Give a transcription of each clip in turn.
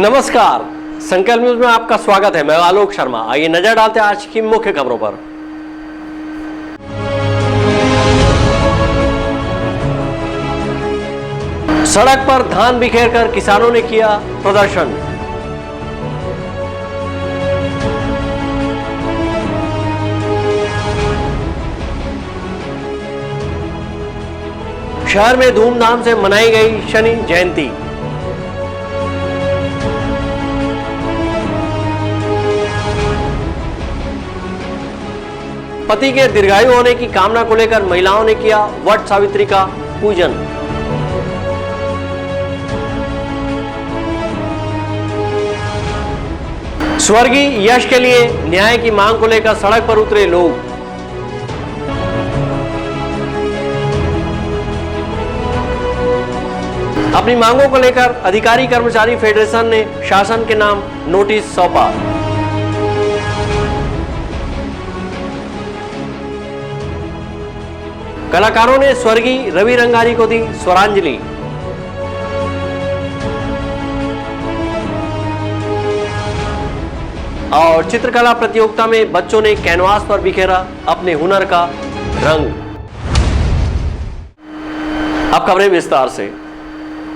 नमस्कार, संकल्प न्यूज में आपका स्वागत है। मैं आलोक शर्मा। आइए नजर डालते हैं आज की मुख्य खबरों पर। सड़क पर धान बिखेरकर किसानों ने किया प्रदर्शन। शहर में धूमधाम से मनाई गई शनि जयंती। पति के दीर्घायु होने की कामना को लेकर महिलाओं ने किया वट सावित्री का पूजन। स्वर्गीय यश के लिए न्याय की मांग को लेकर सड़क पर उतरे लोग। अपनी मांगों को लेकर अधिकारी कर्मचारी फेडरेशन ने शासन के नाम नोटिस सौंपा। कलाकारों ने स्वर्गीय रवि रंगारी को दी स्वरांजलि। और चित्रकला प्रतियोगिता में बच्चों ने कैनवास पर बिखेरा अपने हुनर का रंग। अब खबरें विस्तार से।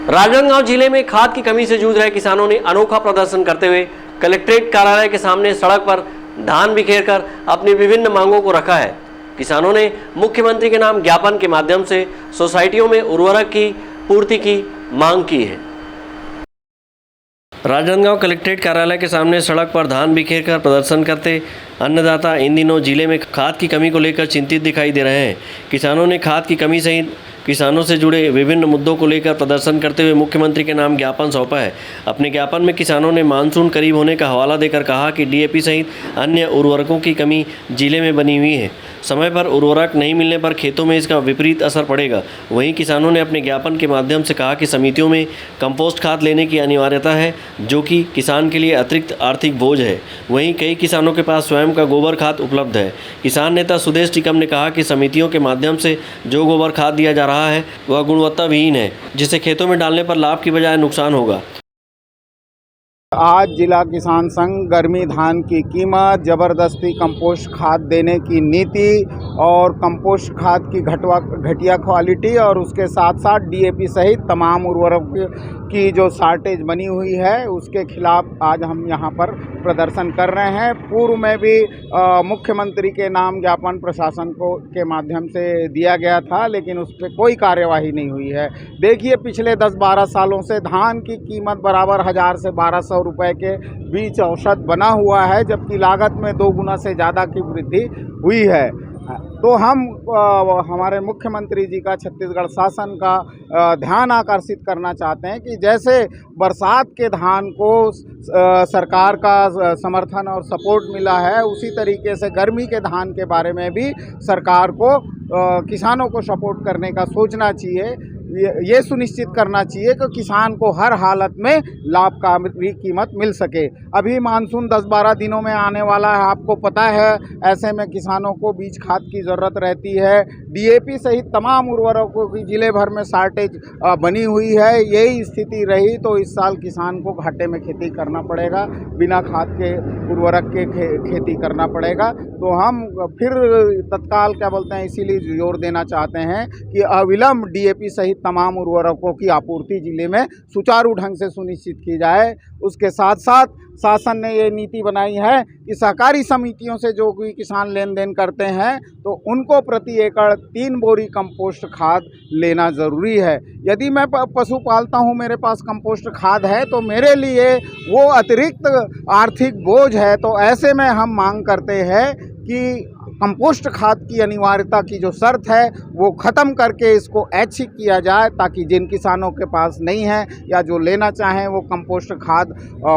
राजनांदगांव जिले में खाद की कमी से जूझ रहे किसानों ने अनोखा प्रदर्शन करते हुए कलेक्ट्रेट कार्यालय के सामने सड़क पर धान बिखेरकर अपनी विभिन्न मांगों को रखा है। किसानों ने मुख्यमंत्री के नाम ज्ञापन के माध्यम से सोसाइटियों में उर्वरक की पूर्ति की मांग की है। राजनांदगांव कलेक्ट्रेट कार्यालय के सामने सड़क पर धान बिखेरकर प्रदर्शन करते अन्नदाता इन दिनों जिले में खाद की कमी को लेकर चिंतित दिखाई दे रहे हैं। किसानों ने खाद की कमी सहित किसानों से जुड़े विभिन्न मुद्दों को लेकर प्रदर्शन करते हुए मुख्यमंत्री के नाम ज्ञापन सौंपा है। अपने ज्ञापन में किसानों ने मानसून करीब होने का हवाला देकर कहा कि डीएपी सहित अन्य उर्वरकों की कमी जिले में बनी हुई है। समय पर उर्वरक नहीं मिलने पर खेतों में इसका विपरीत असर पड़ेगा। वहीं किसानों ने अपने ज्ञापन के माध्यम से कहा कि समितियों में कंपोस्ट खाद लेने की अनिवार्यता है, जो कि किसान के लिए अतिरिक्त आर्थिक बोझ है। वहीं कई किसानों के पास स्वयं का गोबर खाद उपलब्ध है। किसान नेता सुदेश टिकम ने कहा कि समितियों के माध्यम से जो गोबर खाद दिया जा रहा है वह गुणवत्ता विहीन है, जिसे खेतों में डालने पर लाभ की बजाय नुकसान होगा। आज जिला किसान संघ गर्मी धान की कीमत, ज़बरदस्ती कंपोस्ट खाद देने की नीति और कंपोस्ट खाद की घटिया क्वालिटी और उसके साथ साथ डीएपी सहित तमाम उर्वरक की जो शॉर्टेज बनी हुई है उसके खिलाफ आज हम यहाँ पर प्रदर्शन कर रहे हैं। पूर्व में भी मुख्यमंत्री के नाम ज्ञापन प्रशासन के माध्यम से दिया गया था, लेकिन उस पर कोई कार्यवाही नहीं हुई है। देखिए, पिछले 10-12 सालों से धान की कीमत बराबर 1000 से 1200 रुपए के बीच औसत बना हुआ है, जबकि लागत में 2 गुना से ज़्यादा की वृद्धि हुई है। तो हम हमारे मुख्यमंत्री जी का, छत्तीसगढ़ शासन का ध्यान आकर्षित करना चाहते हैं कि जैसे बरसात के धान को सरकार का समर्थन और सपोर्ट मिला है, उसी तरीके से गर्मी के धान के बारे में भी सरकार को किसानों को सपोर्ट करने का सोचना चाहिए। ये सुनिश्चित करना चाहिए कि किसान को हर हालत में लाभकारी कीमत मिल सके। अभी मानसून 10-12 दिनों में आने वाला है, आपको पता है। ऐसे में किसानों को बीज खाद की ज़रूरत रहती है। डीएपी सहित तमाम उर्वरकों की जिले भर में शॉर्टेज बनी हुई है। यही स्थिति रही तो इस साल किसान को घाटे में खेती करना पड़ेगा, बिना खाद के उर्वरक के खेती करना पड़ेगा। तो हम फिर तत्काल क्या बोलते हैं, इसीलिए जोर देना चाहते हैं कि अविलंब डीएपी सहित तमाम उर्वरकों की आपूर्ति जिले में सुचारू ढंग से सुनिश्चित की जाए। उसके साथ साथ शासन ने ये नीति बनाई है कि सहकारी समितियों से जो कोई किसान लेन देन करते हैं तो उनको प्रति एकड़ 3 बोरी कंपोस्ट खाद लेना ज़रूरी है। यदि मैं पशु पालता हूँ, मेरे पास कंपोस्ट खाद है, तो मेरे लिए वो अतिरिक्त आर्थिक बोझ है। तो ऐसे में हम मांग करते हैं कि कंपोस्ट खाद की अनिवार्यता की जो शर्त है वो ख़त्म करके इसको ऐच्छिक किया जाए, ताकि जिन किसानों के पास नहीं है या जो लेना चाहें वो कंपोस्ट खाद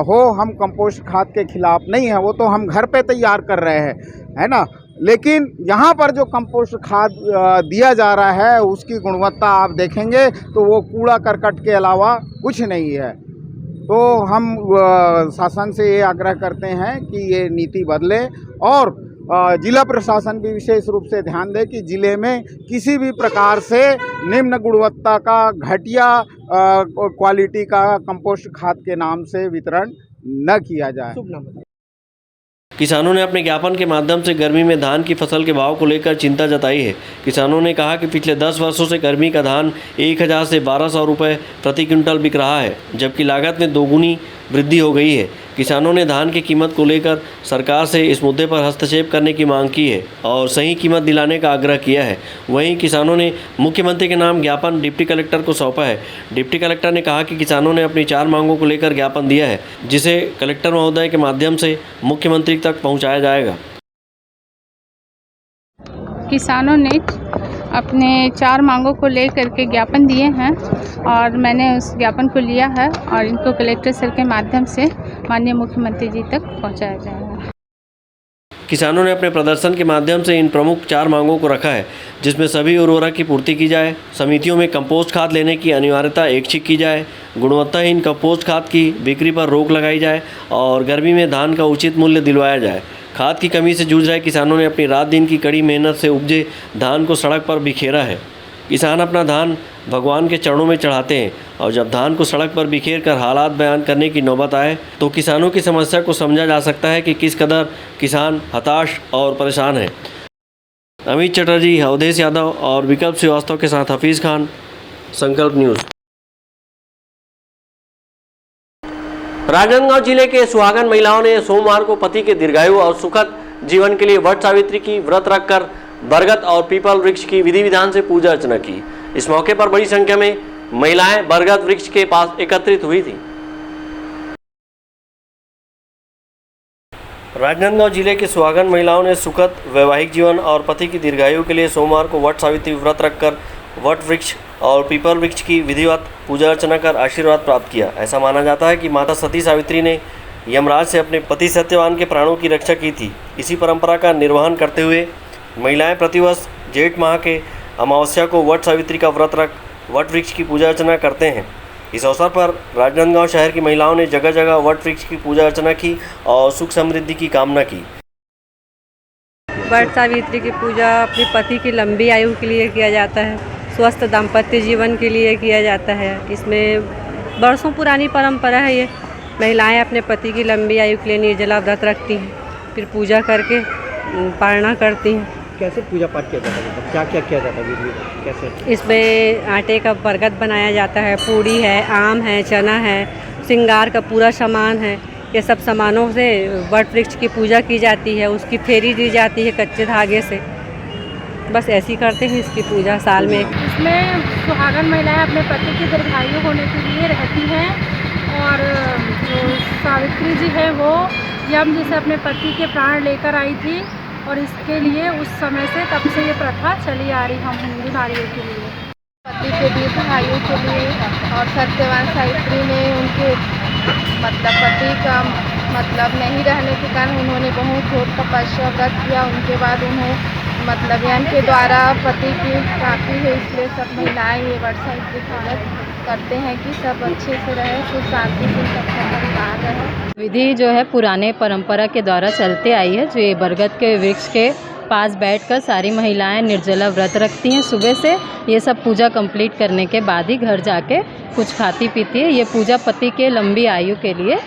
हो। हम कंपोस्ट खाद के खिलाफ नहीं है, वो तो हम घर पे तैयार कर रहे हैं, है ना। लेकिन यहाँ पर जो कंपोस्ट खाद दिया जा रहा है उसकी गुणवत्ता आप देखेंगे तो वो कूड़ा करकट के अलावा कुछ नहीं है। तो हम शासन से ये आग्रह करते हैं कि ये नीति बदले और जिला प्रशासन भी विशेष रूप से ध्यान दे कि जिले में किसी भी प्रकार से निम्न गुणवत्ता का घटिया क्वालिटी का कंपोस्ट खाद के नाम से वितरण न किया जाए। किसानों ने अपने ज्ञापन के माध्यम से गर्मी में धान की फसल के भाव को लेकर चिंता जताई है। किसानों ने कहा कि पिछले 10 वर्षों से गर्मी का धान 1000 से 1200 रुपये प्रति क्विंटल बिक रहा है, जबकि लागत में दोगुनी वृद्धि हो गई है। किसानों ने धान की कीमत को लेकर सरकार से इस मुद्दे पर हस्तक्षेप करने की मांग की है और सही कीमत दिलाने का आग्रह किया है। वहीं किसानों ने मुख्यमंत्री के नाम ज्ञापन डिप्टी कलेक्टर को सौंपा है। डिप्टी कलेक्टर ने कहा कि किसानों ने अपनी 4 मांगों को लेकर ज्ञापन दिया है, जिसे कलेक्टर महोदय के माध्यम से मुख्यमंत्री तक पहुँचाया जाएगा। किसानों ने अपने 4 मांगों को लेकर के ज्ञापन दिए हैं और मैंने उस ज्ञापन को लिया है और इनको कलेक्टर सर के माध्यम से माननीय मुख्यमंत्री जी तक पहुंचाया जाएगा। किसानों ने अपने प्रदर्शन के माध्यम से इन प्रमुख 4 मांगों को रखा है, जिसमें सभी उर्वरक की पूर्ति की जाए, समितियों में कंपोस्ट खाद लेने की अनिवार्यता ऐच्छिक की जाए, गुणवत्ताहीन कंपोस्ट खाद की बिक्री पर रोक लगाई जाए और गर्मी में धान का उचित मूल्य दिलवाया जाए। खाद की कमी से जूझ रहे किसानों ने अपनी रात दिन की कड़ी मेहनत से उपजे धान को सड़क पर बिखेरा है। किसान अपना धान भगवान के चरणों में चढ़ाते हैं और जब धान को सड़क पर बिखेर कर हालात बयान करने की नौबत आए तो किसानों की समस्या को समझा जा सकता है कि किस कदर किसान हताश और परेशान है। अमित चटर्जी, अवधेश यादव और विकल्प श्रीवास्तव के साथ हफीज़ खान, संकल्प न्यूज़। राजनांदगांव जिले के सुहागन महिलाओं ने सोमवार को पति के दीर्घायु और सुखद जीवन के लिए वट सावित्री की व्रत रखकर बरगद और पीपल वृक्ष की विधि विधान से पूजा अर्चना की। इस मौके पर बड़ी संख्या में महिलाएं बरगद वृक्ष के पास एकत्रित हुई थी। राजनांदगांव जिले के सुहागन महिलाओं ने सुखद वैवाहिक जीवन और पति की दीर्घायु के लिए सोमवार को वट सावित्री व्रत रखकर वट वृक्ष और पीपल वृक्ष की विधिवत पूजा अर्चना कर आशीर्वाद प्राप्त किया। ऐसा माना जाता है कि माता सती सावित्री ने यमराज से अपने पति सत्यवान के प्राणों की रक्षा की थी। इसी परंपरा का निर्वहन करते हुए महिलाएं प्रतिवर्ष जेठ माह के अमावस्या को वट सावित्री का व्रत रख वट वृक्ष की पूजा अर्चना करते हैं। इस अवसर पर राजनांदगांव शहर की महिलाओं ने जगह जगह वट वृक्ष की पूजा अर्चना की और सुख समृद्धि की कामना की। वट सावित्री की पूजा अपने पति की लंबी आयु के लिए किया जाता है, स्वस्थ दाम्पत्य जीवन के लिए किया जाता है। इसमें बरसों पुरानी परंपरा है। ये महिलाएं अपने पति की लंबी आयु के लिए निर्जला व्रत रखती हैं, फिर पूजा करके पारणा करती हैं। कैसे पूजा पाठ किया जाता है, क्या क्या किया जाता है, कैसे? इसमें आटे का बरगद बनाया जाता है, पूड़ी है, आम है, चना है, श्रृंगार का पूरा सामान है। ये सब सामानों से वट वृक्ष की पूजा की जाती है, उसकी फेरी दी जाती है कच्चे धागे से। बस ऐसी करते हैं इसकी पूजा साल में। इसमें सुहागन महिलाएं अपने पति की दीर्घायु होने के लिए रहती हैं और जो सावित्री जी है वो यम जी से अपने पति के प्राण लेकर आई थी और इसके लिए उस समय से तब से ये प्रथा चली आ रही हम हिंदू नारियों के लिए। पति के दीर्घायु के लिए और सत्यवान सावित्री ने उनके पति का नहीं रहने के कारण उन्होंने बहुत घोर तपस्या व्रत किया। उनके बाद उन्हें यम के द्वारा पति की प्राप्ति है, इसलिए सब महिलाएं ये वट सावित्री का व्रत करते हैं कि सब अच्छे से रहे, सुख शांति से सबका परिवार रहे। विधि जो है पुराने परंपरा के द्वारा चलते आई है। जो ये बरगद के वृक्ष के पास बैठकर सारी महिलाएं निर्जला व्रत रखती हैं। सुबह से ये सब पूजा कंप्लीट करने के बाद ही घर जाके कुछ खाती पीती है। ये पूजा पति के लंबी आयु के लिए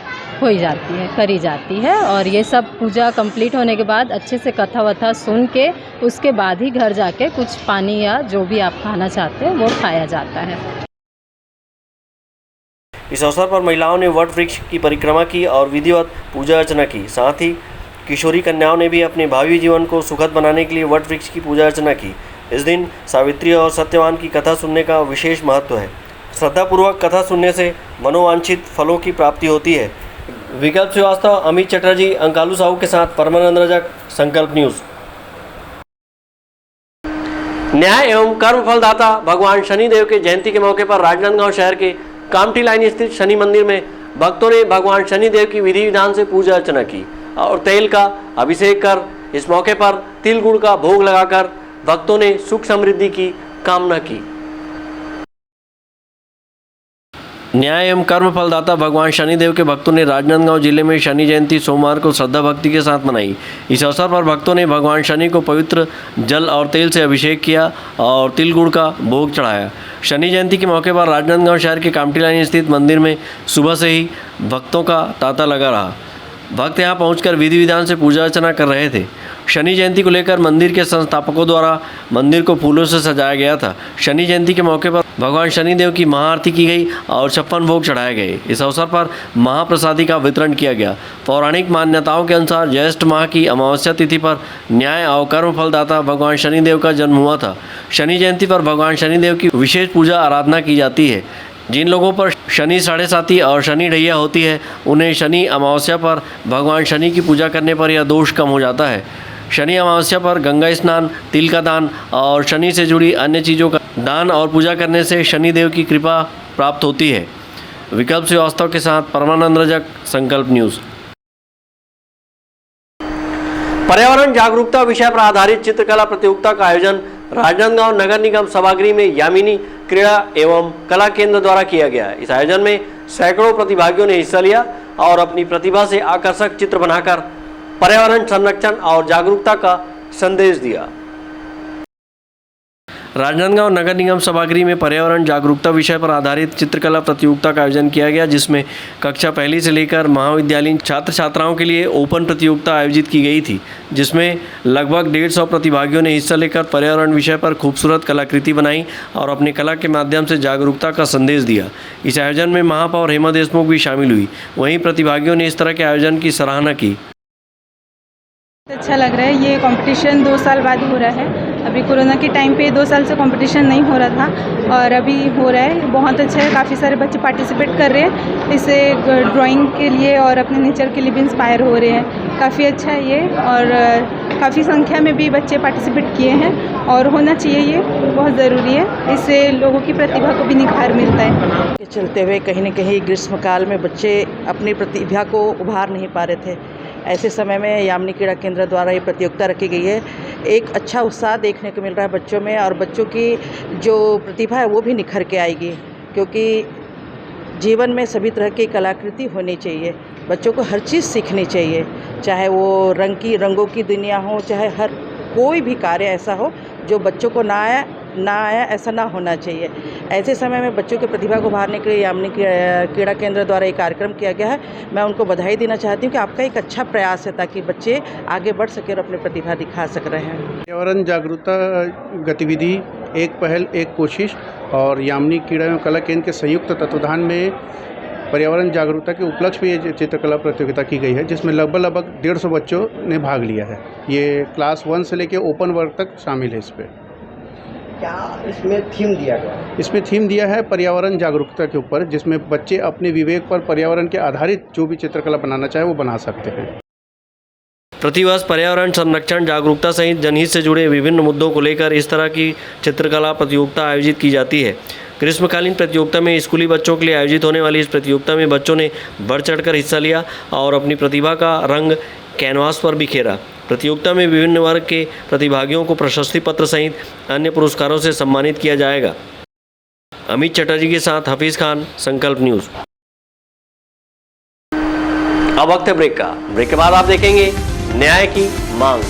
हो जाती है, करी जाती है। और ये सब पूजा कंप्लीट होने के बाद अच्छे से कथा वथा सुन के उसके बाद ही घर जाके कुछ पानी या जो भी आप खाना चाहते हैं वो खाया जाता है। इस अवसर पर महिलाओं ने वट वृक्ष की परिक्रमा की और विधिवत पूजा अर्चना की। साथ ही किशोरी कन्याओं ने भी अपने भावी जीवन को सुखद बनाने के लिए वट वृक्ष की पूजा अर्चना की। इस दिन सावित्री और सत्यवान की कथा सुनने का विशेष महत्व है। श्रद्धापूर्वक कथा सुनने से मनोवांछित फलों की प्राप्ति होती है। विकल्प श्रीवास्तव, अमित चटर्जी, अंकालू साहू के साथ परमानंद रजक, संकल्प न्यूज़। न्याय एवं कर्म फलदाता भगवान शनिदेव के जयंती के मौके पर राजनांदगांव शहर के कामठी लाइन स्थित शनि मंदिर में भक्तों ने भगवान शनिदेव की विधि विधान से पूजा अर्चना की और तेल का अभिषेक कर इस मौके पर तिल गुड़ का भोग लगाकर भक्तों ने सुख समृद्धि की कामना की। न्याय एवं कर्म फलदाता भगवान शनिदेव के भक्तों ने राजनांदगांव जिले में शनि जयंती सोमवार को श्रद्धा भक्ति के साथ मनाई। इस अवसर पर भक्तों ने भगवान शनि को पवित्र जल और तेल से अभिषेक किया और तिल गुड़ का भोग चढ़ाया। शनि जयंती के मौके पर राजनांदगांव शहर के कामटी लाइन स्थित मंदिर में सुबह से ही भक्तों का तांता लगा रहा। भक्त यहां पहुंचकर विधि विधान से पूजा अर्चना कर रहे थे। शनि जयंती को लेकर मंदिर के संस्थापकों द्वारा मंदिर को फूलों से सजाया गया था। शनि जयंती के मौके पर भगवान शनिदेव की महाआरती की गई और 56 भोग चढ़ाए गए। इस अवसर पर महाप्रसादी का वितरण किया गया। पौराणिक मान्यताओं के अनुसार ज्येष्ठ माह की अमावस्या तिथि पर न्याय और कर्म फलदाता भगवान शनिदेव का जन्म हुआ था। शनि जयंती पर भगवान शनिदेव की विशेष पूजा आराधना की जाती है। जिन लोगों पर शनि साढ़े साती और शनि ढैया होती है, उन्हें शनि अमावस्या पर भगवान शनि की पूजा करने पर यह दोष कम हो जाता है। शनि अमावस्या पर गंगा स्नान, तिल का दान और शनि से जुड़ी अन्य चीज़ों का दान और पूजा करने से शनि देव की कृपा प्राप्त होती है। विकल्प श्रीवास्तव के साथ परमानंद रजक, संकल्प न्यूज़। पर्यावरण जागरूकता विषय पर आधारित चित्रकला प्रतियोगिता का आयोजन राजनांदगांव नगर निगम सभागृह में यामिनी क्रीड़ा एवं कला केंद्र द्वारा किया गया। इस आयोजन में सैकड़ों प्रतिभागियों ने हिस्सा लिया और अपनी प्रतिभा से आकर्षक चित्र बनाकर पर्यावरण संरक्षण और जागरूकता का संदेश दिया। राजनांदगांव नगर निगम सभागृह में पर्यावरण जागरूकता विषय पर आधारित चित्रकला प्रतियोगिता का आयोजन किया गया, जिसमें कक्षा पहली से लेकर महाविद्यालयीन छात्र छात्राओं के लिए ओपन प्रतियोगिता आयोजित की गई थी, जिसमें लगभग 150 प्रतिभागियों ने हिस्सा लेकर पर्यावरण विषय पर खूबसूरत कलाकृति बनाई और अपनी कला के माध्यम से जागरूकता का संदेश दिया। इस आयोजन में महापौर हेमा देशमुख भी शामिल हुई। वहीं प्रतिभागियों ने इस तरह के आयोजन की सराहना की। अच्छा लग रहा है। ये कंपटीशन 2 साल बाद हो रहा है। अभी कोरोना के टाइम पे 2 साल से कंपटीशन नहीं हो रहा था और अभी हो रहा है। बहुत अच्छा है। काफ़ी सारे बच्चे पार्टिसिपेट कर रहे हैं। इससे ड्राइंग के लिए और अपने नेचर के लिए भी इंस्पायर हो रहे हैं। काफ़ी अच्छा है ये और काफ़ी संख्या में भी बच्चे पार्टिसिपेट किए हैं और होना चाहिए, ये बहुत ज़रूरी है। इससे लोगों की प्रतिभा को भी निखार मिलता है। चलते हुए कहीं न कहीं ग्रीष्मकाल में बच्चे अपनी प्रतिभा को उभार नहीं पा रहे थे। ऐसे समय में यामिनी क्रीड़ा केंद्र द्वारा ये प्रतियोगिता रखी गई है। एक अच्छा उत्साह देखने को मिल रहा है बच्चों में और बच्चों की जो प्रतिभा है वो भी निखर के आएगी, क्योंकि जीवन में सभी तरह की कलाकृति होनी चाहिए। बच्चों को हर चीज़ सीखनी चाहिए, चाहे वो रंगों की दुनिया हो, चाहे हर कोई भी कार्य ऐसा हो जो बच्चों को ना आया ऐसा ना होना चाहिए। ऐसे समय में बच्चों की प्रतिभा को उभारने के लिए यामिनी क्रीड़ा केंद्र द्वारा एक कार्यक्रम किया गया है। मैं उनको बधाई देना चाहती हूँ कि आपका एक अच्छा प्रयास है ताकि बच्चे आगे बढ़ सके और अपनी प्रतिभा दिखा सक रहे हैं। पर्यावरण जागरूकता गतिविधि एक पहल एक कोशिश और यामिनी क्रीड़ा एवं कला केंद्र के संयुक्त तत्वाधान में पर्यावरण जागरूकता के उपलक्ष्य में ये चित्रकला प्रतियोगिता की गई है, जिसमें लगभग 150 बच्चों ने भाग लिया है। ये क्लास 1 से लेकर ओपन वर्ग तक शामिल है। इस पर क्या इसमें थीम दिया गया? इसमें थीम दिया है पर्यावरण जागरूकता के ऊपर, जिसमें बच्चे अपने विवेक पर पर्यावरण के आधारित जो भी चित्रकला बनाना चाहे वो बना सकते हैं। प्रतिवर्ष पर्यावरण संरक्षण जागरूकता सहित जनहित से जुड़े विभिन्न मुद्दों को लेकर इस तरह की चित्रकला प्रतियोगिता आयोजित की जाती है। ग्रीष्मकालीन प्रतियोगिता में स्कूली बच्चों के लिए आयोजित होने वाली इस प्रतियोगिता में बच्चों ने बढ़ चढ़कर हिस्सा लिया और अपनी प्रतिभा का रंग कैनवास पर बिखेरा। प्रतियोगिता में विभिन्न वर्ग के प्रतिभागियों को प्रशस्ति पत्र सहित अन्य पुरस्कारों से सम्मानित किया जाएगा। अमित चटर्जी के साथ हफीज खान, संकल्प न्यूज़। अब वक्त है ब्रेक का। ब्रेक के बाद आप देखेंगे न्याय की मांग।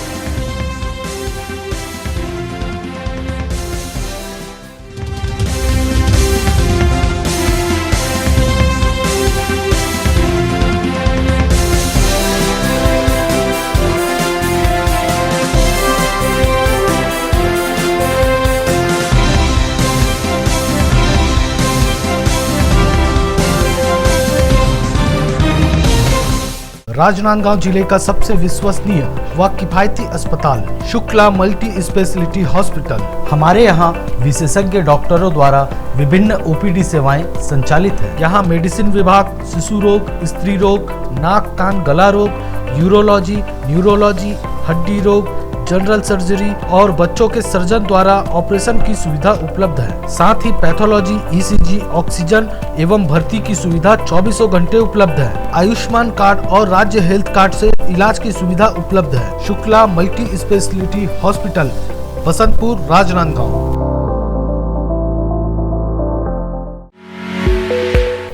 राजनांदगांव जिले का सबसे विश्वसनीय व किफायती अस्पताल शुक्ला मल्टी स्पेशलिटी हॉस्पिटल। हमारे यहाँ विशेषज्ञ डॉक्टरों द्वारा विभिन्न ओपीडी सेवाएं संचालित है। यहाँ मेडिसिन विभाग, शिशु रोग, स्त्री रोग, नाक कान गला रोग, यूरोलॉजी, न्यूरोलॉजी, हड्डी रोग, जनरल सर्जरी और बच्चों के सर्जन द्वारा ऑपरेशन की सुविधा उपलब्ध है। साथ ही पैथोलॉजी, ईसीजी, ऑक्सीजन एवं भर्ती की सुविधा 24 घंटे उपलब्ध है। आयुष्मान कार्ड और राज्य हेल्थ कार्ड से इलाज की सुविधा उपलब्ध है। Shukla multi speciality hospital, Basantpur, Rajnandgaon.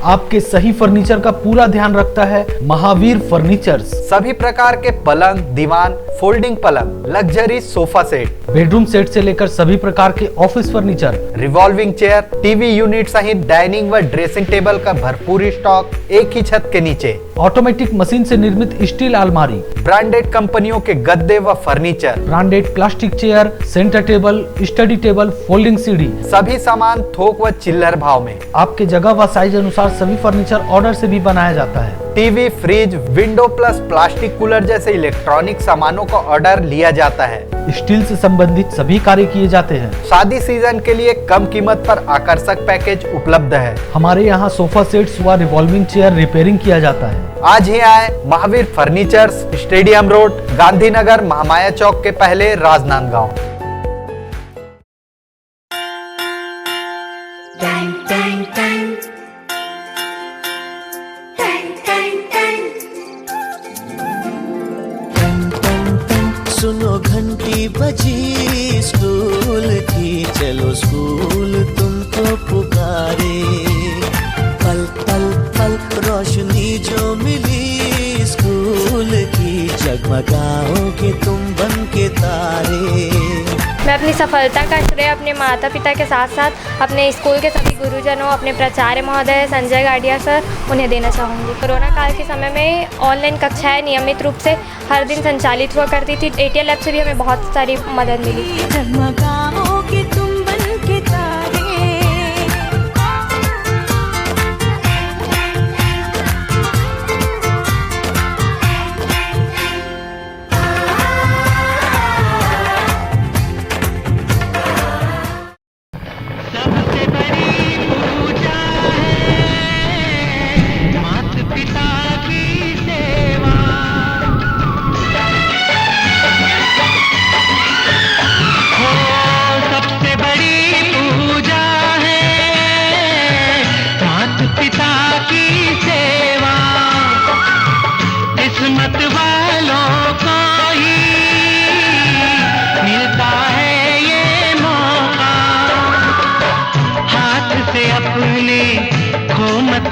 आपके सही फर्नीचर का पूरा ध्यान रखता है महावीर फर्नीचर्स। सभी प्रकार के पलंग, दीवान, फोल्डिंग पलंग, luxury sofa set, bedroom set से लेकर सभी प्रकार के office furniture, revolving chair, TV unit सहित डाइनिंग व ड्रेसिंग टेबल का भरपूर स्टॉक एक ही छत के नीचे। ऑटोमेटिक मशीन से निर्मित स्टील अलमारी, ब्रांडेड कंपनियों के गद्दे व furniture, branded plastic chair, centre table, study table, folding सीढ़ी, सभी सामान थोक व चिल्लर भाव में। आपके जगह व साइज अनुसार सभी फर्नीचर ऑर्डर से भी बनाया जाता है। TV, fridge, window plus plastic cooler जैसे इलेक्ट्रॉनिक सामानों का ऑर्डर लिया जाता है। स्टील से संबंधित सभी कार्य किए जाते हैं। शादी सीजन के लिए कम कीमत पर आकर्षक पैकेज उपलब्ध है। हमारे यहाँ सोफा सेट्स व रिवॉल्विंग चेयर रिपेयरिंग किया जाता है। आज ही आए Mahavir furnitures, stadium road, Gandhinagar, Mahamaya Chowk के पहले, राजनांदगांव। सुनो घंटी बजी स्कूल की, चलो स्कूल तुमको पुकारे। पल पल पल रोशनी जो मिली स्कूल की, जगमगाओगे तुम बन के तारे। मैं अपनी सफलता का श्रेय अपने माता पिता के साथ साथ अपने स्कूल के सभी गुरुजनों, अपने प्राचार्य महोदय संजय गाडिया सर, उन्हें देना चाहूँगी। कोरोना काल के समय में ऑनलाइन कक्षाएं नियमित रूप से हर दिन संचालित हुआ करती थी। ATL लैब से भी हमें बहुत सारी मदद मिली। जगमगाओगे तुम बन के तारे।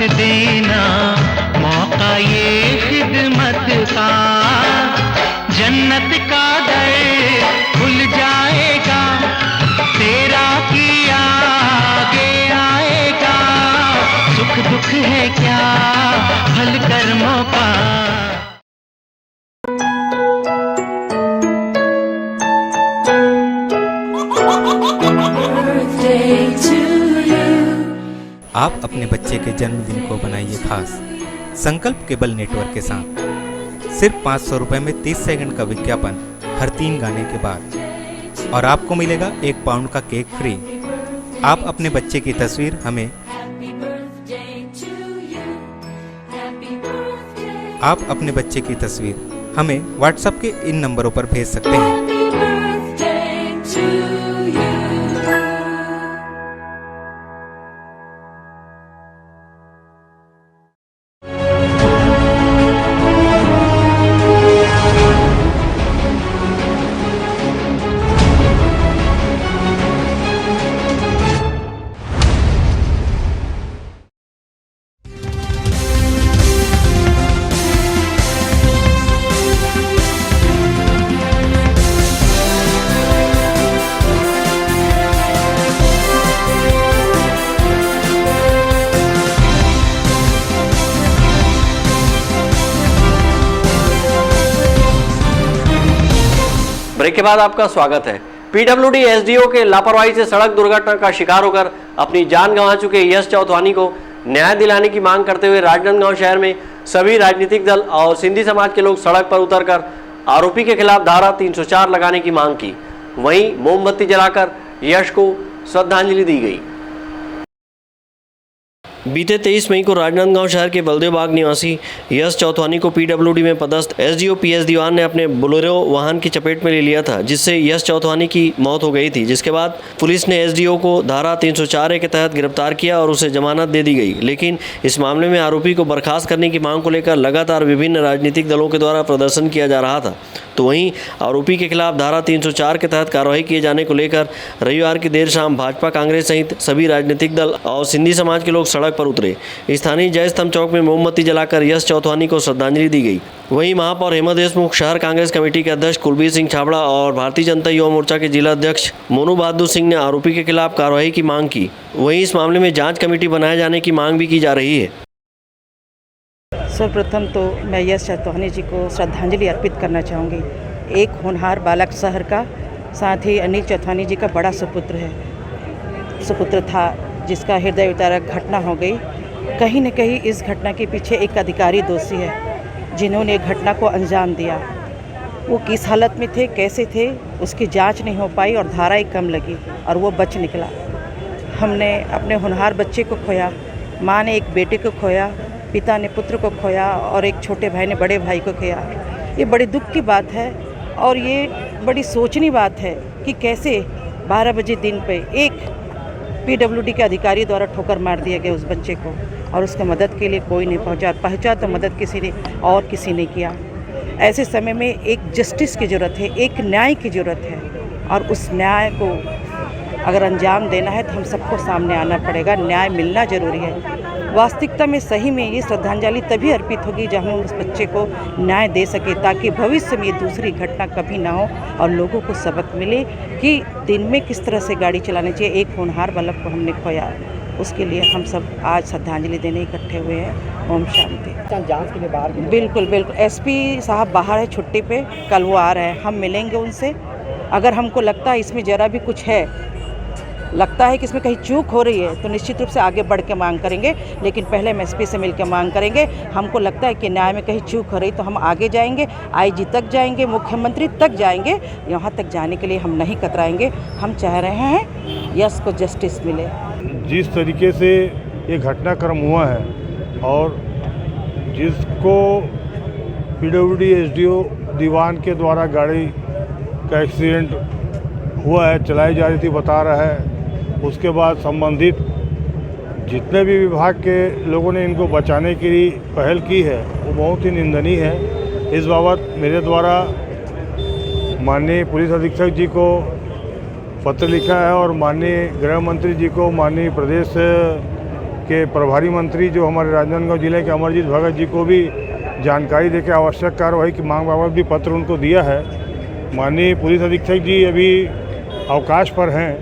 देना मौका ये खिदमत का, जन्नत का दर खुल जाएगा, तेरा किया आगे आएगा। सुख दुख है क्या फल कर्मों का। आप अपने बच्चे के जन्मदिन को बनाइए खास संकल्प केबल नेटवर्क के साथ। सिर्फ 500 रुपये में 30 सेकंड का विज्ञापन हर 3 गाने के बाद, और आपको मिलेगा 1 पाउंड का केक फ्री। आप अपने बच्चे की तस्वीर हमें व्हाट्सएप के इन नंबरों पर भेज सकते हैं। ब्रेक के बाद आपका स्वागत है। PWD SDO के लापरवाही से सड़क दुर्घटना का शिकार होकर अपनी जान गंवा चुके यश चौथवानी को न्याय दिलाने की मांग करते हुए राजनांदगांव शहर में सभी राजनीतिक दल और सिंधी समाज के लोग सड़क पर उतरकर आरोपी के खिलाफ धारा 304 लगाने की मांग की। वहीं मोमबत्ती जलाकर यश को श्रद्धांजलि दी गई। बीते 23 मई को राजनांदगांव शहर के बलदेव बाग निवासी यश चौथवानी को PWD में पदस्थ SDO PS दीवान ने अपने बोलेरो वाहन की चपेट में ले लिया था, जिससे यश चौथवानी की मौत हो गई थी। जिसके बाद पुलिस ने SDO को धारा 304 के तहत गिरफ्तार किया और उसे जमानत दे दी गई। लेकिन इस मामले में आरोपी को बर्खास्त करने की मांग को लेकर लगातार विभिन्न राजनीतिक दलों के द्वारा प्रदर्शन किया जा रहा था। तो वहीं आरोपी के खिलाफ धारा 304 के तहत कार्रवाई किए जाने को लेकर रविवार की देर शाम भाजपा, कांग्रेस सहित सभी राजनीतिक दल और सिंधी समाज के लोग सड़क पर उतरे। स्थानीय जय स्तंभ चौक में मोमबत्ती जलाकर यश चौथवानी को श्रद्धांजलि दी गई। वहीं महापौर हेमा देशमुख, शहर कांग्रेस कमेटी के अध्यक्ष कुलबीर सिंह छाबड़ा और भारतीय जनता युवा मोर्चा के जिला अध्यक्ष मोनू बहादुर सिंह ने आरोपी के खिलाफ कार्रवाई की मांग की। वहीं इस मामले में जांच कमेटी बनाए जाने की मांग भी की जा रही है। सर्वप्रथम तो मैं यश चौथवानी जी को श्रद्धांजलि अर्पित करना चाहूँगी। एक होनहार बालक शहर का, साथ ही अनिल चौथवानी जी का बड़ा सुपुत्र था जिसका हृदय विदारक घटना हो गई। कहीं न कहीं इस घटना के पीछे एक अधिकारी दोषी है जिन्होंने घटना को अंजाम दिया। वो किस हालत में थे, कैसे थे, उसकी जांच नहीं हो पाई और धारा एक कम लगी और वो बच निकला। हमने अपने होनहार बच्चे को खोया, माँ ने एक बेटे को खोया, पिता ने पुत्र को खोया और एक छोटे भाई ने बड़े भाई को खोया। ये बड़ी दुख की बात है और ये बड़ी सोचनी बात है कि कैसे 12 बजे दिन पे एक PWD के अधिकारी द्वारा ठोकर मार दिया गया उस बच्चे को और उसका मदद के लिए कोई नहीं पहुंचा तो मदद किसी ने किया। ऐसे समय में एक जस्टिस की ज़रूरत है, एक न्याय की ज़रूरत है और उस न्याय को अगर अंजाम देना है तो हम सबको सामने आना पड़ेगा। न्याय मिलना ज़रूरी है। वास्तविकता में सही में ये श्रद्धांजलि तभी अर्पित होगी जब हम उस बच्चे को न्याय दे सके ताकि भविष्य में ये दूसरी घटना कभी ना हो और लोगों को सबक मिले कि दिन में किस तरह से गाड़ी चलानी चाहिए। एक होनहार बालक को हमने खोया, उसके लिए हम सब आज श्रद्धांजलि देने इकट्ठे हुए हैं। ओम शांति। जांच के लिए बाहर बिल्कुल SP साहब बाहर है छुट्टी पे, कल वो आ रहे हैं, हम मिलेंगे उनसे। अगर हमको लगता है इसमें ज़रा भी कुछ है, लगता है कि इसमें कहीं चूक हो रही है तो निश्चित रूप से आगे बढ़ के मांग करेंगे, लेकिन पहले हम SP से मिलकर मांग करेंगे। हमको लगता है कि न्याय में कहीं चूक हो रही तो हम आगे जाएंगे, IG तक जाएंगे, मुख्यमंत्री तक जाएंगे। यहाँ तक जाने के लिए हम नहीं कतराएंगे। हम चाह रहे हैं यश को जस्टिस मिले। जिस तरीके से ये घटनाक्रम हुआ है और जिसको PWD SDO दीवान के द्वारा गाड़ी का एक्सीडेंट हुआ है, चलाई जा रही थी बता रहा है, उसके बाद संबंधित जितने भी विभाग के लोगों ने इनको बचाने की पहल की है वो बहुत ही निंदनीय है। इस बाबत मेरे द्वारा माननीय पुलिस अधीक्षक जी को पत्र लिखा है और माननीय गृह मंत्री जी को, माननीय प्रदेश के प्रभारी मंत्री जो हमारे राजनांदगांव जिले के अमरजीत भगत जी को भी जानकारी देकर आवश्यक कार्रवाई की मांग बाबत भी पत्र उनको दिया है। माननीय पुलिस अधीक्षक जी अभी अवकाश पर हैं,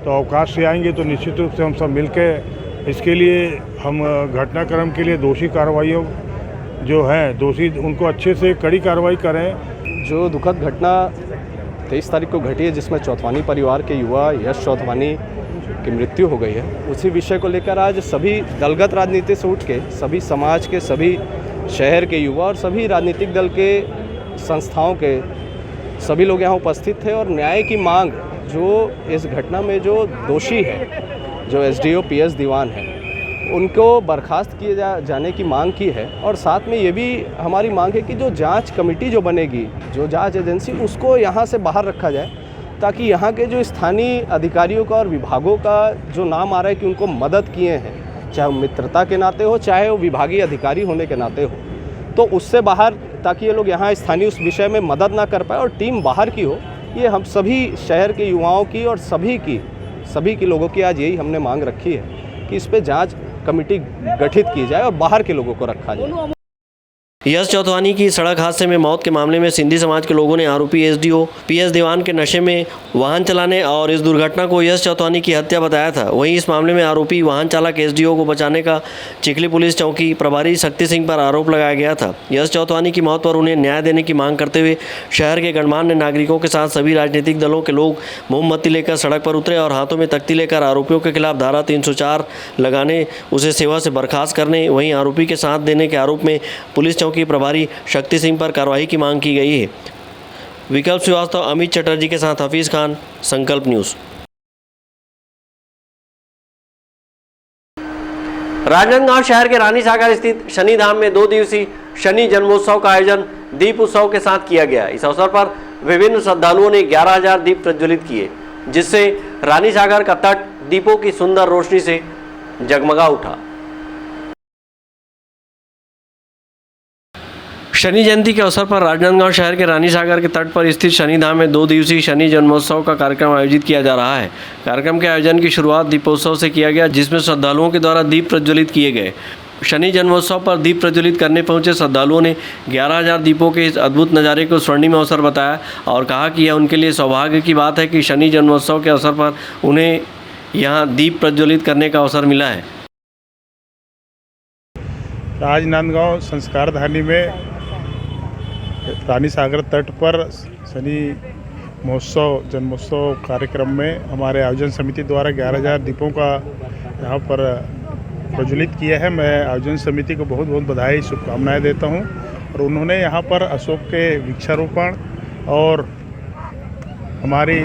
तो अवकाश से आएंगे तो निश्चित रूप से हम सब मिलकर इसके लिए हम घटनाक्रम के लिए दोषी कार्रवाइयों जो हैं दोषी उनको अच्छे से कड़ी कार्रवाई करें। जो दुखद घटना 23 तारीख को घटी है जिसमें चौथवानी परिवार के युवा यश चौथवानी की मृत्यु हो गई है, उसी विषय को लेकर आज सभी दलगत राजनीति से उठ के सभी समाज के, सभी शहर के युवा और सभी राजनीतिक दल के संस्थाओं के सभी लोग यहाँ उपस्थित थे और न्याय की मांग जो इस घटना में जो दोषी है, जो SDO PS दीवान है, उनको बर्खास्त किए जाने की मांग की है। और साथ में ये भी हमारी मांग है कि जो जांच कमेटी जो बनेगी, जो जांच एजेंसी, उसको यहाँ से बाहर रखा जाए ताकि यहाँ के जो स्थानीय अधिकारियों का और विभागों का जो नाम आ रहा है कि उनको मदद किए हैं, चाहे वो मित्रता के नाते हो, चाहे वो विभागीय अधिकारी होने के नाते हो, तो उससे बाहर, ताकि ये लोग यहाँ स्थानीय उस विषय में मदद ना कर पाए और टीम बाहर की हो। ये हम सभी शहर के युवाओं की और सभी की लोगों की आज यही हमने मांग रखी है कि इस पे जांच कमेटी गठित की जाए और बाहर के लोगों को रखा जाए। यश चौथवानी की सड़क हादसे में मौत के मामले में सिंधी समाज के लोगों ने आरोपी SDO PS दीवान के नशे में वाहन चलाने और इस दुर्घटना को यश चौथवानी की हत्या बताया था। वहीं इस मामले में आरोपी वाहन चालक SDO को बचाने का चिखली पुलिस चौकी प्रभारी शक्ति सिंह पर आरोप लगाया गया था। यश चौथवानी की मौत पर उन्हें न्याय देने की मांग करते हुए शहर के गणमान्य नागरिकों के साथ सभी राजनीतिक दलों के लोग मोमबत्ती लेकर सड़क पर उतरे और हाथों में तख्ती लेकर आरोपियों के खिलाफ धारा 304 लगाने, उसे सेवा से बर्खास्त करने, वहीं आरोपी के साथ देने के आरोप में पुलिस चौकी प्रभारी शक्ति सिंह पर कार्रवाई की मांग की गई है। विकल्प श्रीवास्तव, अमित चटर्जी के साथ हफीज खान, संकल्प न्यूज। राजनांदगांव शहर के रानी सागर स्थित शनि धाम में 2 दिवसीय शनि जन्मोत्सव का आयोजन दीप उत्सव के साथ किया गया। इस अवसर पर विभिन्न श्रद्धालुओं ने 11,000 दीप प्रज्वलित किए, जिससे रानी सागर का तट दीपों की सुंदर रोशनी से जगमगा उठा। शनि जयंती के अवसर पर राजनांदगांव शहर के रानी सागर के तट पर स्थित शनिधाम में 2 दिवसीय शनि जन्मोत्सव का कार्यक्रम आयोजित किया जा रहा है। कार्यक्रम के आयोजन की शुरुआत दीपोत्सव से किया गया, जिसमें श्रद्धालुओं के द्वारा दीप प्रज्वलित किए गए। शनि जन्मोत्सव पर दीप प्रज्वलित करने पहुंचे श्रद्धालुओं ने 11,000 दीपों के इस अद्भुत नज़ारे को स्वर्णिम अवसर बताया और कहा कि यह उनके लिए सौभाग्य की बात है कि शनि जन्मोत्सव के अवसर पर उन्हें यहाँ दीप प्रज्वलित करने का अवसर मिला है। राजनांदगांव संस्कारधानी में रानी सागर तट पर शनि महोत्सव जन्मोत्सव कार्यक्रम में हमारे आयोजन समिति द्वारा 11,000 दीपों का यहाँ पर प्रज्वलित किया है। मैं आयोजन समिति को बहुत बहुत बधाई शुभकामनाएं देता हूँ। और उन्होंने यहाँ पर अशोक के वृक्षारोपण और हमारी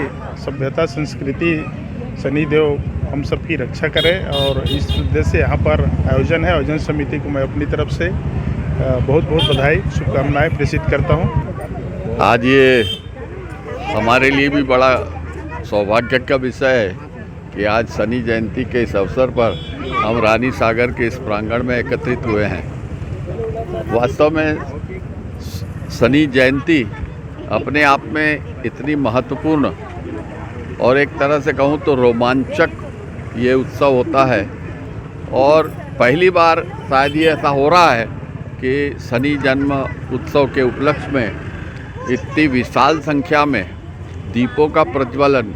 सभ्यता संस्कृति शनिदेव हम सब की रक्षा करे और इस उद्देश्य से यहाँ पर आयोजन है। आयोजन समिति को मैं अपनी तरफ से बहुत बहुत बधाई शुभकामनाएं प्रेषित करता हूँ। आज ये हमारे लिए भी बड़ा सौभाग्य का विषय है कि आज शनि जयंती के इस अवसर पर हम रानी सागर के इस प्रांगण में एकत्रित हुए हैं। वास्तव में शनि जयंती अपने आप में इतनी महत्वपूर्ण और एक तरह से कहूँ तो रोमांचक ये उत्सव होता है और पहली बार शायद ये ऐसा हो रहा है कि शनि जन्म उत्सव के उपलक्ष्य में इतनी विशाल संख्या में दीपों का प्रज्वलन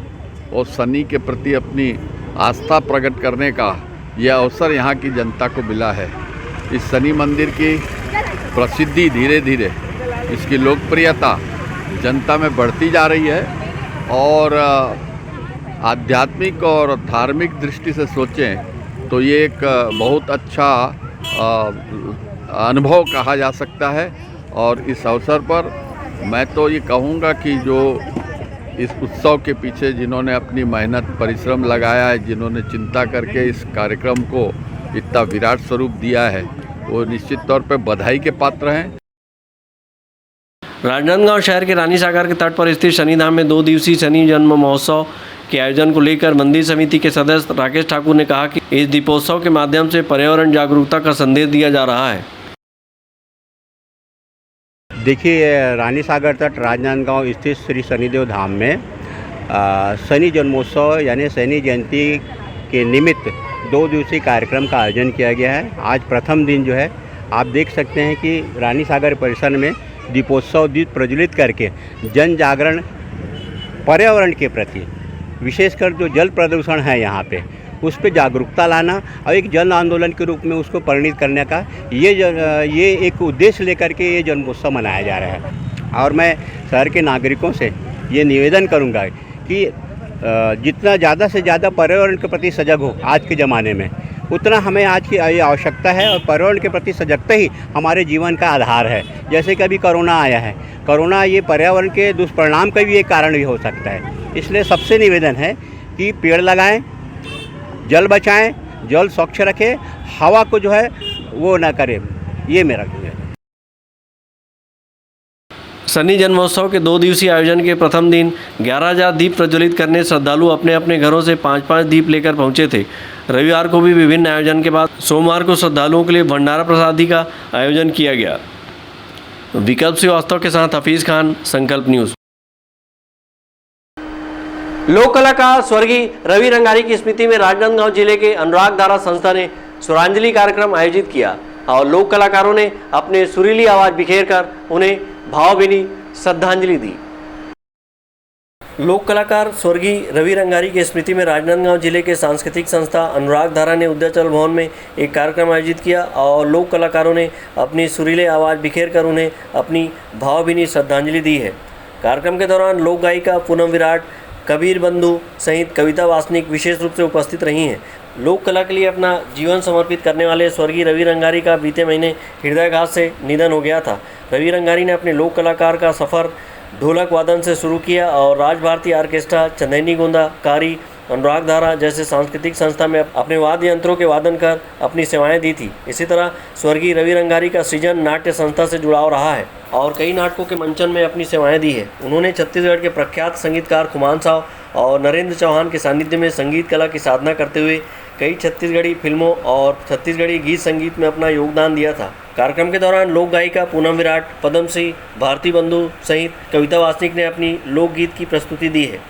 और शनि के प्रति अपनी आस्था प्रकट करने का यह अवसर यहाँ की जनता को मिला है। इस शनि मंदिर की प्रसिद्धि धीरे धीरे इसकी लोकप्रियता जनता में बढ़ती जा रही है और आध्यात्मिक और धार्मिक दृष्टि से सोचें तो ये एक बहुत अच्छा अनुभव कहा जा सकता है। और इस अवसर पर मैं तो ये कहूँगा कि जो इस उत्सव के पीछे जिन्होंने अपनी मेहनत परिश्रम लगाया है, जिन्होंने चिंता करके इस कार्यक्रम को इतना विराट स्वरूप दिया है, वो निश्चित तौर पर बधाई के पात्र हैं। राजनांदगांव शहर के रानी सागर के तट पर स्थित शनिधाम में 2 दिवसीय शनि जन्म महोत्सव के आयोजन को लेकर मंदिर समिति के सदस्य राकेश ठाकुर ने कहा कि इस दीपोत्सव के माध्यम से पर्यावरण जागरूकता का संदेश दिया जा रहा है। देखिए, रानी सागर तट राजनांदगांव स्थित श्री शनिदेव धाम में शनि जन्मोत्सव यानी शनि जयंती के निमित्त 2 दिवसीय कार्यक्रम का आयोजन किया गया है। आज प्रथम दिन जो है आप देख सकते हैं कि रानी सागर परिसर में दीपोत्सव दीप प्रज्वलित करके जन जागरण पर्यावरण के प्रति, विशेषकर जो जल प्रदूषण है यहाँ पे, उस पे जागरूकता लाना और एक जन आंदोलन के रूप में उसको परिणित करने का ये एक उद्देश्य लेकर के ये जन्मोत्सव मनाया जा रहा है। और मैं शहर के नागरिकों से ये निवेदन करूँगा कि जितना ज़्यादा से ज़्यादा पर्यावरण के प्रति सजग हो आज के ज़माने में, उतना हमें आज की आवश्यकता है। और पर्यावरण के प्रति सजगता ही हमारे जीवन का आधार है। जैसे कि अभी कोरोना आया है, कोरोना ये पर्यावरण के दुष्परिणाम का भी एक कारण भी हो सकता है। इसलिए सबसे निवेदन है कि पेड़ लगाएं, जल बचाएं, जल स्वच्छ रखें, हवा को जो है वो ना करें। ये मेरा है। शनि जन्मोत्सव के 2 दिवसीय आयोजन के प्रथम दिन 11,000 दीप प्रज्वलित करने श्रद्धालु अपने अपने घरों से 5-5 दीप लेकर पहुंचे थे। रविवार को भी विभिन्न आयोजन के बाद सोमवार को श्रद्धालुओं के लिए भंडारा प्रसादी का आयोजन किया गया। विकल्प श्रीवास्तव के साथ हफीज़ खान, संकल्प न्यूज़। लोक कलाकार स्वर्गीय रवि रंगारी की स्मृति में राजनांदगांव जिले के अनुराग धारा संस्था ने स्वरांजलि कार्यक्रम आयोजित किया और लोक कलाकारों ने अपने सुरीली आवाज बिखेरकर उन्हें भावभीनी श्रद्धांजलि दी। लोक कलाकार स्वर्गीय रवि रंगारी की स्मृति में राजनांदगांव जिले के सांस्कृतिक संस्था अनुराग धारा ने उद्याचल भवन में एक कार्यक्रम आयोजित किया और लोक कलाकारों ने अपनी सुरीले आवाज़ बिखेरकर उन्हें अपनी भावभीनी श्रद्धांजलि दी है। कार्यक्रम के दौरान लोक गायिका पूनम विराट, कबीर बंधु सहित कविता वासनिक विशेष रूप से उपस्थित रही हैं। लोक कला के लिए अपना जीवन समर्पित करने वाले स्वर्गीय रवि रंगारी का बीते महीने हृदयाघात से निधन हो गया था। रवि रंगारी ने अपने लोक कलाकार का सफ़र ढोलक वादन से शुरू किया और राज भारती आर्केस्ट्रा, चंदैनी गोंदा, कारी, अनुराग धारा जैसे सांस्कृतिक संस्था में अपने वाद्य यंत्रों के वादन कर अपनी सेवाएं दी थी। इसी तरह स्वर्गीय रवि रंगारी का सृजन नाट्य संस्था से जुड़ाव रहा है और कई नाटकों के मंचन में अपनी सेवाएं दी है। उन्होंने छत्तीसगढ़ के प्रख्यात संगीतकार खुमान साव और नरेंद्र चौहान के सानिध्य में संगीत कला की साधना करते हुए कई छत्तीसगढ़ी फिल्मों और छत्तीसगढ़ी गीत संगीत में अपना योगदान दिया था। कार्यक्रम के दौरान लोक गायिका पूनम विराट, पद्म सिंह, भारती बंधु सहित कविता वासनिक ने अपनी लोकगीत की प्रस्तुति दी है।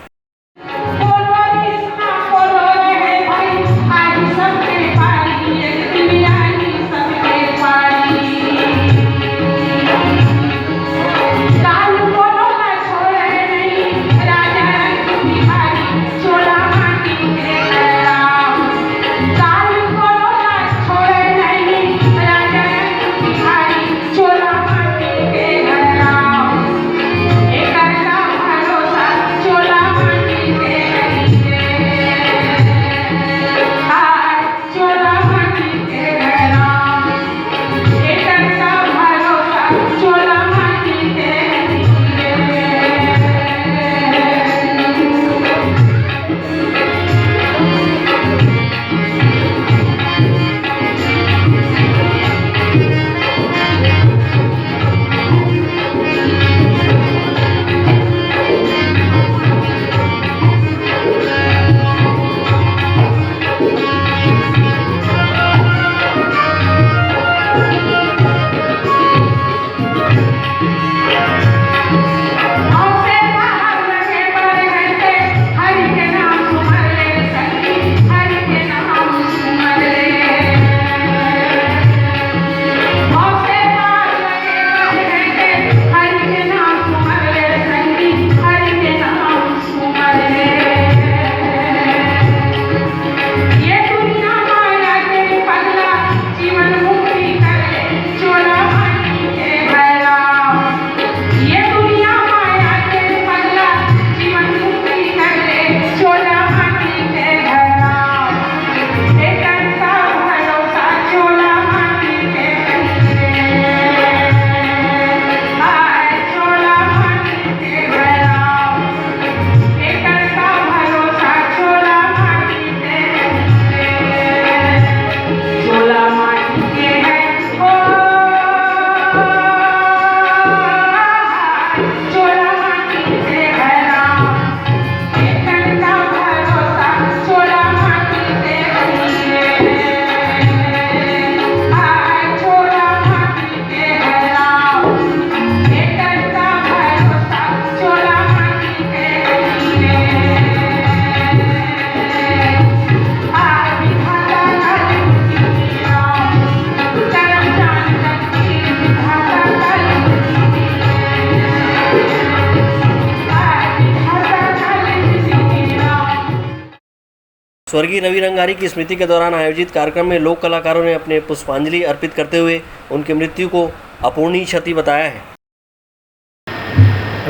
स्वर्गीय रवि रंगारी की स्मृति के दौरान आयोजित कार्यक्रम में लोक कलाकारों ने अपने पुष्पांजलि अर्पित करते हुए उनकी मृत्यु को अपूर्णीय क्षति बताया है।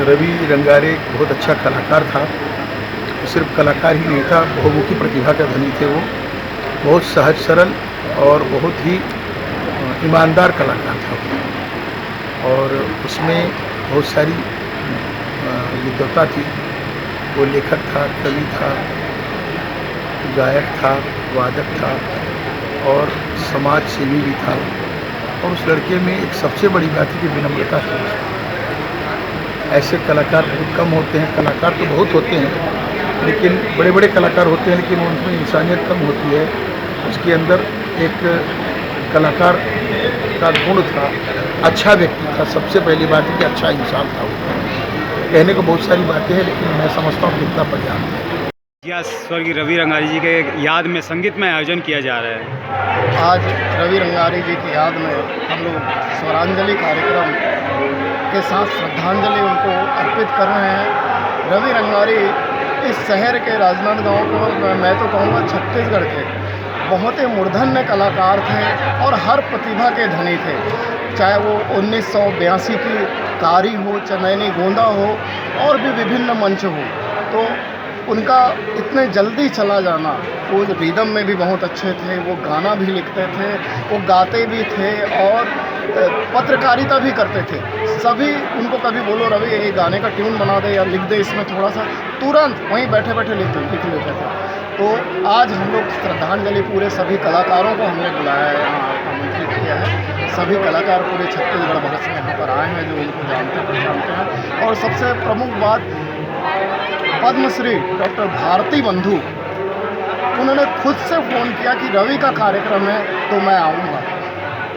रवि रंगारी एक बहुत अच्छा कलाकार था। सिर्फ कलाकार ही नहीं था, बहुमुखी प्रतिभा का धनी थे। वो बहुत सहज सरल और बहुत ही ईमानदार कलाकार था और उसमें बहुत सारी विद्वता थी। वो लेखक था, कवि था, गायक था, वादक था और समाज सेवी भी था। और उस लड़के में एक सबसे बड़ी बात है कि विनम्रता थी। ऐसे कलाकार बहुत कम होते हैं। कलाकार तो बहुत होते हैं, लेकिन बड़े बड़े कलाकार होते हैं, लेकिन उनमें इंसानियत कम होती है। उसके अंदर एक कलाकार का गुण था, अच्छा व्यक्ति था। सबसे पहली बात है कि अच्छा इंसान था। वो कहने को बहुत सारी बातें हैं, लेकिन मैं समझता हूँ कितना पर्याप्त है। यह स्वर्गीय रवि रंगारी जी के याद में संगीतमय आयोजन किया जा रहा है। आज रवि रंगारी जी की याद में हम लोग स्वरांजलि कार्यक्रम के साथ श्रद्धांजलि उनको अर्पित कर रहे हैं। रवि रंगारी इस शहर के राजनांदगांव को, मैं तो कहूँगा छत्तीसगढ़ के बहुत ही मूर्धन्य कलाकार थे और हर प्रतिभा के धनी थे। चाहे वो 1982 की कारी हो, चनैनी गोंदा हो और भी विभिन्न मंच हो, तो उनका इतने जल्दी चला जाना। वो रिदम में भी बहुत अच्छे थे, वो गाना भी लिखते थे, वो गाते भी थे और पत्रकारिता भी करते थे। सभी उनको कभी बोलो रवि ये गाने का ट्यून बना दे या लिख दे इसमें थोड़ा सा, तुरंत वहीं बैठे बैठे लिख लेते थे। तो आज हम लोग श्रद्धांजलि पूरे सभी कलाकारों को हमने बुलाया है, यहाँ आमंत्रित किया है। सभी कलाकार पूरे छत्तीसगढ़ भर से यहाँ पर आए हैं जो उनको जानते हैं। और सबसे प्रमुख बात, पद्मश्री डॉक्टर भारती बंधु, उन्होंने खुद से फ़ोन किया कि रवि का कार्यक्रम है तो मैं आऊँगा।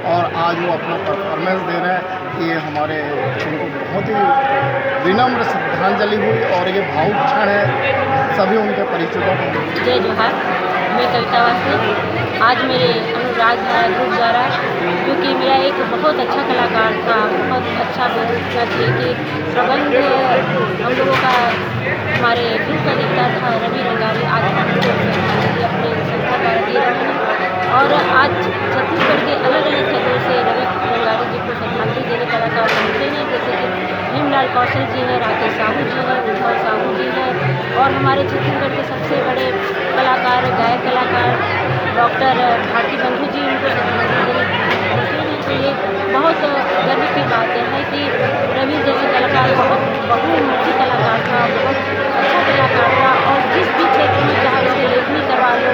और आज वो अपना परफॉर्मेंस दे रहे हैं। ये हमारे उनको बहुत ही विनम्र श्रद्धांजलि हुई और ये भावुक क्षण है सभी उनके परिचितों को। जय जोहार, मैं कविता वासनिक। आज मेरे अनुराग धारा ग्रुप द्वारा, क्योंकि मेरा एक बहुत अच्छा कलाकार था, बहुत अच्छा व्यवस्था थी कि प्रबंध हम लोगों का, हमारे ग्रुप का नेता था रवि रंगारी, आज अपने संस्था द्वारा दिए रहे हैं। और आज छत्तीसगढ़ के अलग अलग जगहों से रवि रंगारी जी को श्रद्धांजलि देने कलाकार पहुँचे हैं, जैसे कि भीमलाल कौशल जी हैं, राकेश साहू जी हैं, उद्धव साहू जी हैं, और हमारे छत्तीसगढ़ के सबसे बड़े कलाकार, गायक कलाकार डॉक्टर भारती बंधु जी उनको श्रद्धांजलि देने पहुँचे हैं। तो ये बहुत गर्व की बात है कि रवि जैसे कलाकार बहुत बहुमुखी कलाकार था, बहुत अच्छा कलाकार था, और जिस भी क्षेत्र में चाहे उसकी लेखनी करवा लो,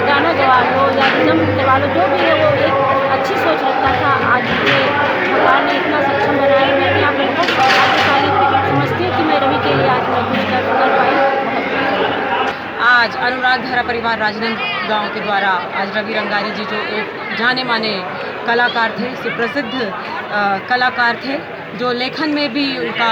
गाना गवा लो या रिदम करवा लो, जो भी है वो एक अच्छी सोच रखता था। आज मुझे भगवान ने इतना सक्षम बनाया, मैं यहाँ पर बहुत सौभाग्यशाली समझती हूँ कि मैं रवि के लिए आज मैं कुछ कर पाई। आज अनुराग धारा परिवार राजनांदगांव के द्वारा आज रवि रंगारी जी जो एक जाने माने कलाकार थे, सुप्रसिद्ध कलाकार थे, जो लेखन में भी उनका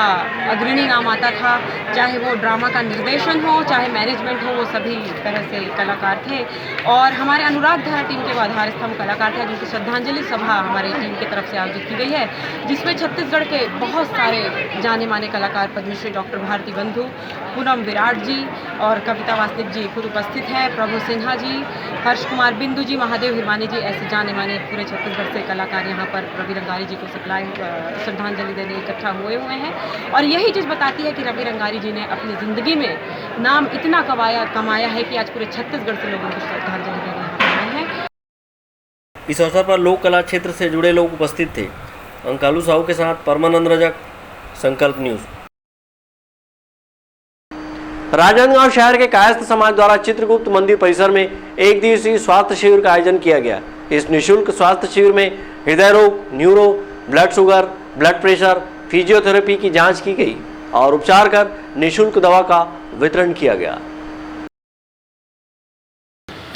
अग्रणी नाम आता था, चाहे वो ड्रामा का निर्देशन हो, चाहे मैनेजमेंट हो, वो सभी तरह से कलाकार थे। और हमारे अनुराग धारा टीम के आधार स्तंभ कलाकार थे, जिनकी श्रद्धांजलि सभा हमारी टीम की तरफ से आयोजित की गई है, जिसमें छत्तीसगढ़ के बहुत सारे जाने माने कलाकार पद्मश्री डॉक्टर भारती बंधु, पूनम विराट जी और कविता वासनिक जी खुद उपस्थित हैं, प्रभु सिन्हा जी, हर्ष कुमार बिंदु जी, महादेव हिरवानी जी, ऐसे जाने माने पूरे छत्तीसगढ़ से कलाकार यहाँ पर रवि रंगारी जी को श्रद्धांजलि देने इकट्ठा हुए हैं। और यही चीज़ बताती है कि रवि रंगारी जी ने अपनी ज़िंदगी में नाम इतना कमाया है कि आज पूरे छत्तीसगढ़ से लोगों को श्रद्धांजलि देने यहाँ आए हैं। इस अवसर पर लोक कला क्षेत्र से जुड़े लोग उपस्थित थे। अंकालू साहू के साथ परमानंद रजक, संकल्प न्यूज़। राजनांदगांव शहर के कायस्थ समाज द्वारा चित्रगुप्त मंदिर परिसर में एक दिवसीय स्वास्थ्य शिविर का आयोजन किया गया। इस निःशुल्क स्वास्थ्य शिविर में हृदय रोग, neuro, blood sugar, blood pressure, physiotherapy की जांच की गई और उपचार कर निःशुल्क दवा का वितरण किया गया।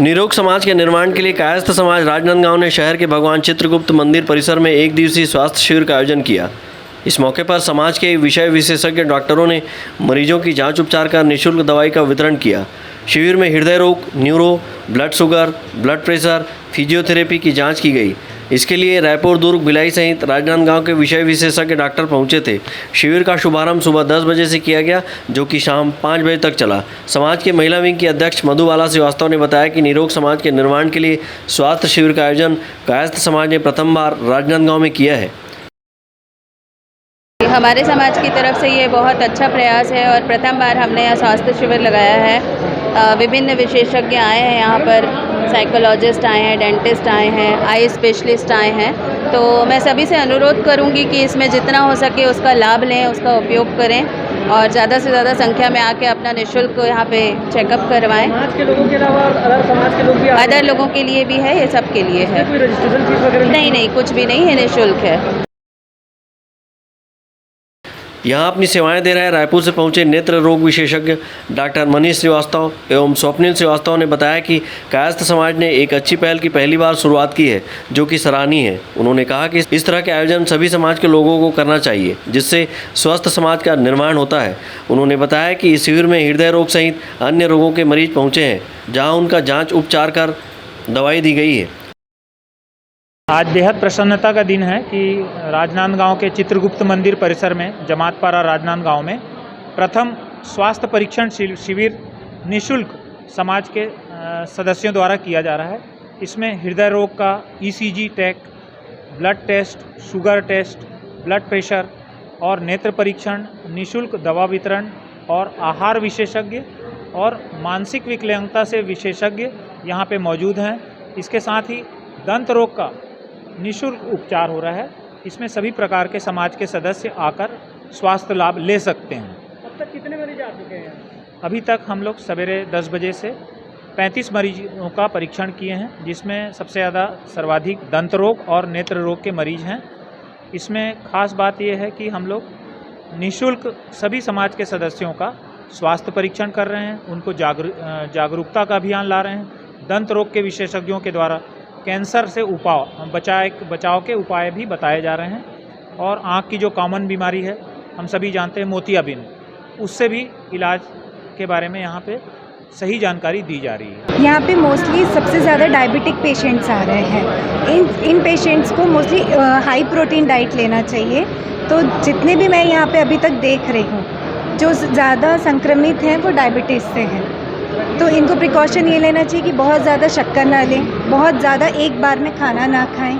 निरोग समाज के निर्माण के लिए कायस्थ समाज राजनांदगांव ने शहर के भगवान चित्रगुप्त मंदिर परिसर में एक दिवसीय स्वास्थ्य शिविर का आयोजन किया। इस मौके पर समाज के विषय विशेषज्ञ डॉक्टरों ने मरीजों की जांच उपचार कर निःशुल्क दवाई का वितरण किया। शिविर में हृदय रोग, neuro, blood sugar, blood pressure, physiotherapy की जांच की गई। इसके लिए रायपुर, दुर्ग, भिलाई सहित राजनांदगांव के विषय विशेषज्ञ डॉक्टर पहुंचे थे। शिविर का शुभारंभ सुबह 10 बजे से किया गया, जो कि शाम 5 बजे तक चला। समाज के महिला विंग की अध्यक्ष मधुबाला श्रीवास्तव ने बताया कि निरोग समाज के निर्माण के लिए स्वास्थ्य शिविर का आयोजन कायस्थ समाज ने प्रथम बार राजनांदगांव में किया है। हमारे समाज की तरफ से ये बहुत अच्छा प्रयास है और प्रथम बार हमने यहाँ स्वास्थ्य शिविर लगाया है। विभिन्न विशेषज्ञ आए हैं यहाँ पर, साइकोलॉजिस्ट आए हैं, डेंटिस्ट आए हैं, आई स्पेशलिस्ट आए हैं। तो मैं सभी से अनुरोध करूँगी कि इसमें जितना हो सके उसका लाभ लें, उसका उपयोग करें और ज़्यादा से ज़्यादा संख्या में आके अपना निःशुल्क यहाँ पे चेकअप करवाएं। समाज के लोगों के अलावा अदर समाज के लोग भी, अदर लोगों के लिए भी है, ये सब के लिए है। कोई रजिस्ट्रेशन फीस वगैरह नहीं, कुछ भी नहीं है, निःशुल्क है। यहाँ अपनी सेवाएं दे रहे रायपुर से पहुंचे नेत्र रोग विशेषज्ञ डॉक्टर मनीष श्रीवास्तव एवं स्वप्निल श्रीवास्तव ने बताया कि कायस्थ समाज ने एक अच्छी पहल की पहली बार शुरुआत की है, जो कि सराहनीय है। उन्होंने कहा कि इस तरह के आयोजन सभी समाज के लोगों को करना चाहिए, जिससे स्वस्थ समाज का निर्माण होता है। उन्होंने बताया कि इस शिविर में हृदय रोग सहित अन्य रोगों के मरीज पहुँचे हैं, जहाँ उनका जाँच उपचार कर दवाई दी गई है। आज बेहद प्रसन्नता का दिन है कि राजनांदगांव के चित्रगुप्त मंदिर परिसर में, जमातपारा राजनांदगांव में प्रथम स्वास्थ्य परीक्षण शिविर निःशुल्क समाज के सदस्यों द्वारा किया जा रहा है। इसमें हृदय रोग का ECG टेक, blood test, sugar test, blood pressure और नेत्र परीक्षण, निःशुल्क दवा वितरण और आहार विशेषज्ञ और मानसिक विकलांगता से विशेषज्ञ यहाँ पे मौजूद हैं। इसके साथ ही दंत रोग का निःशुल्क उपचार हो रहा है। इसमें सभी प्रकार के समाज के सदस्य आकर स्वास्थ्य लाभ ले सकते हैं। अब तक कितने मरीज आ चुके हैं? अभी तक हम लोग सवेरे 10 बजे से 35 मरीजों का परीक्षण किए हैं, जिसमें सबसे ज़्यादा सर्वाधिक दंत रोग और नेत्र रोग के मरीज हैं। इसमें खास बात यह है कि हम लोग निःशुल्क सभी समाज के सदस्यों का स्वास्थ्य परीक्षण कर रहे हैं, उनको जागरूकता का अभियान ला रहे हैं। दंत रोग के विशेषज्ञों के द्वारा कैंसर से बचाव के उपाय भी बताए जा रहे हैं। और आँख की जो कॉमन बीमारी है हम सभी जानते हैं मोतियाबिंद, उससे भी इलाज के बारे में यहाँ पे सही जानकारी दी जा रही है। यहाँ पे मोस्टली सबसे ज़्यादा डायबिटिक पेशेंट्स आ रहे हैं। इन पेशेंट्स को मोस्टली हाई प्रोटीन डाइट लेना चाहिए। तो जितने भी मैं यहाँ पे अभी तक देख रही हूँ जो ज़्यादा संक्रमित हैं वो डायबिटीज़ से हैं। तो इनको प्रिकॉशन ये लेना चाहिए कि बहुत ज़्यादा शक्कर ना लें, बहुत ज़्यादा एक बार में खाना ना खाएं,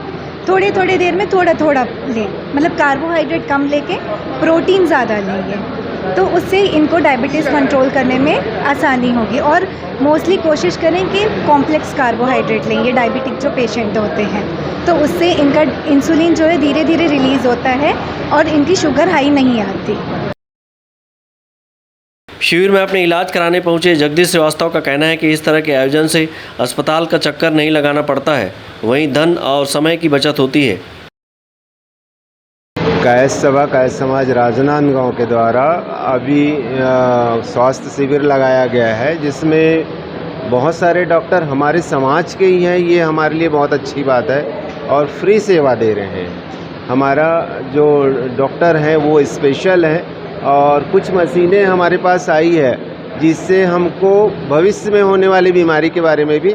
थोड़े थोड़े देर में थोड़ा थोड़ा लें, मतलब कार्बोहाइड्रेट कम लेके प्रोटीन ज़्यादा लेंगे, तो उससे इनको डायबिटीज़ कंट्रोल करने में आसानी होगी। और मोस्टली कोशिश करें कि कॉम्प्लेक्स कार्बोहाइड्रेट लें, ये डायबिटिक जो पेशेंट होते हैं, तो उससे इनका इंसुलिन जो है धीरे धीरे रिलीज़ होता है और इनकी शुगर हाई नहीं आती। शिविर में अपने इलाज कराने पहुंचे जगदीश श्रीवास्तव का कहना है कि इस तरह के आयोजन से अस्पताल का चक्कर नहीं लगाना पड़ता है, वहीं धन और समय की बचत होती है। कायस्थ सभा कायस्थ समाज राजनांदगांव के द्वारा अभी स्वास्थ्य शिविर लगाया गया है, जिसमें बहुत सारे डॉक्टर हमारे समाज के ही हैं। ये हमारे लिए बहुत अच्छी बात है और फ्री सेवा दे रहे हैं। हमारा जो डॉक्टर हैं वो स्पेशल है और कुछ मशीनें हमारे पास आई है जिससे हमको भविष्य में होने वाली बीमारी के बारे में भी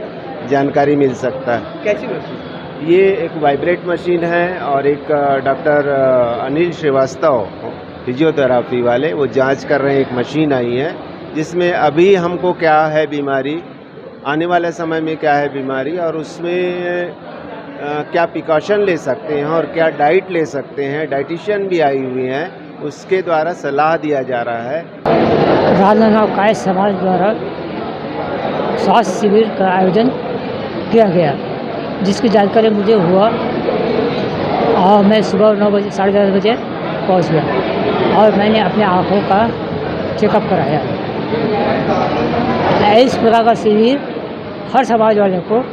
जानकारी मिल सकता है। कैसी मशीन? ये एक वाइब्रेट मशीन है और एक डॉक्टर अनिल श्रीवास्तव फिजियोथेरापी वाले वो जांच कर रहे हैं। एक मशीन आई है जिसमें अभी हमको क्या है बीमारी, आने वाले समय में क्या है बीमारी और उसमें क्या प्रिकॉशन ले सकते हैं और क्या डाइट ले सकते हैं। डाइटिशियन भी आई हुई हैं, उसके द्वारा सलाह दिया जा रहा है। राजनांदगांव कायस्थ समाज द्वारा स्वास्थ्य शिविर का आयोजन किया गया, जिसकी जानकारी मुझे हुआ और मैं सुबह 9 बजे 10:30 बजे पहुंच गया और मैंने अपने आँखों का चेकअप कराया। इस प्रकार का शिविर हर समाज वाले को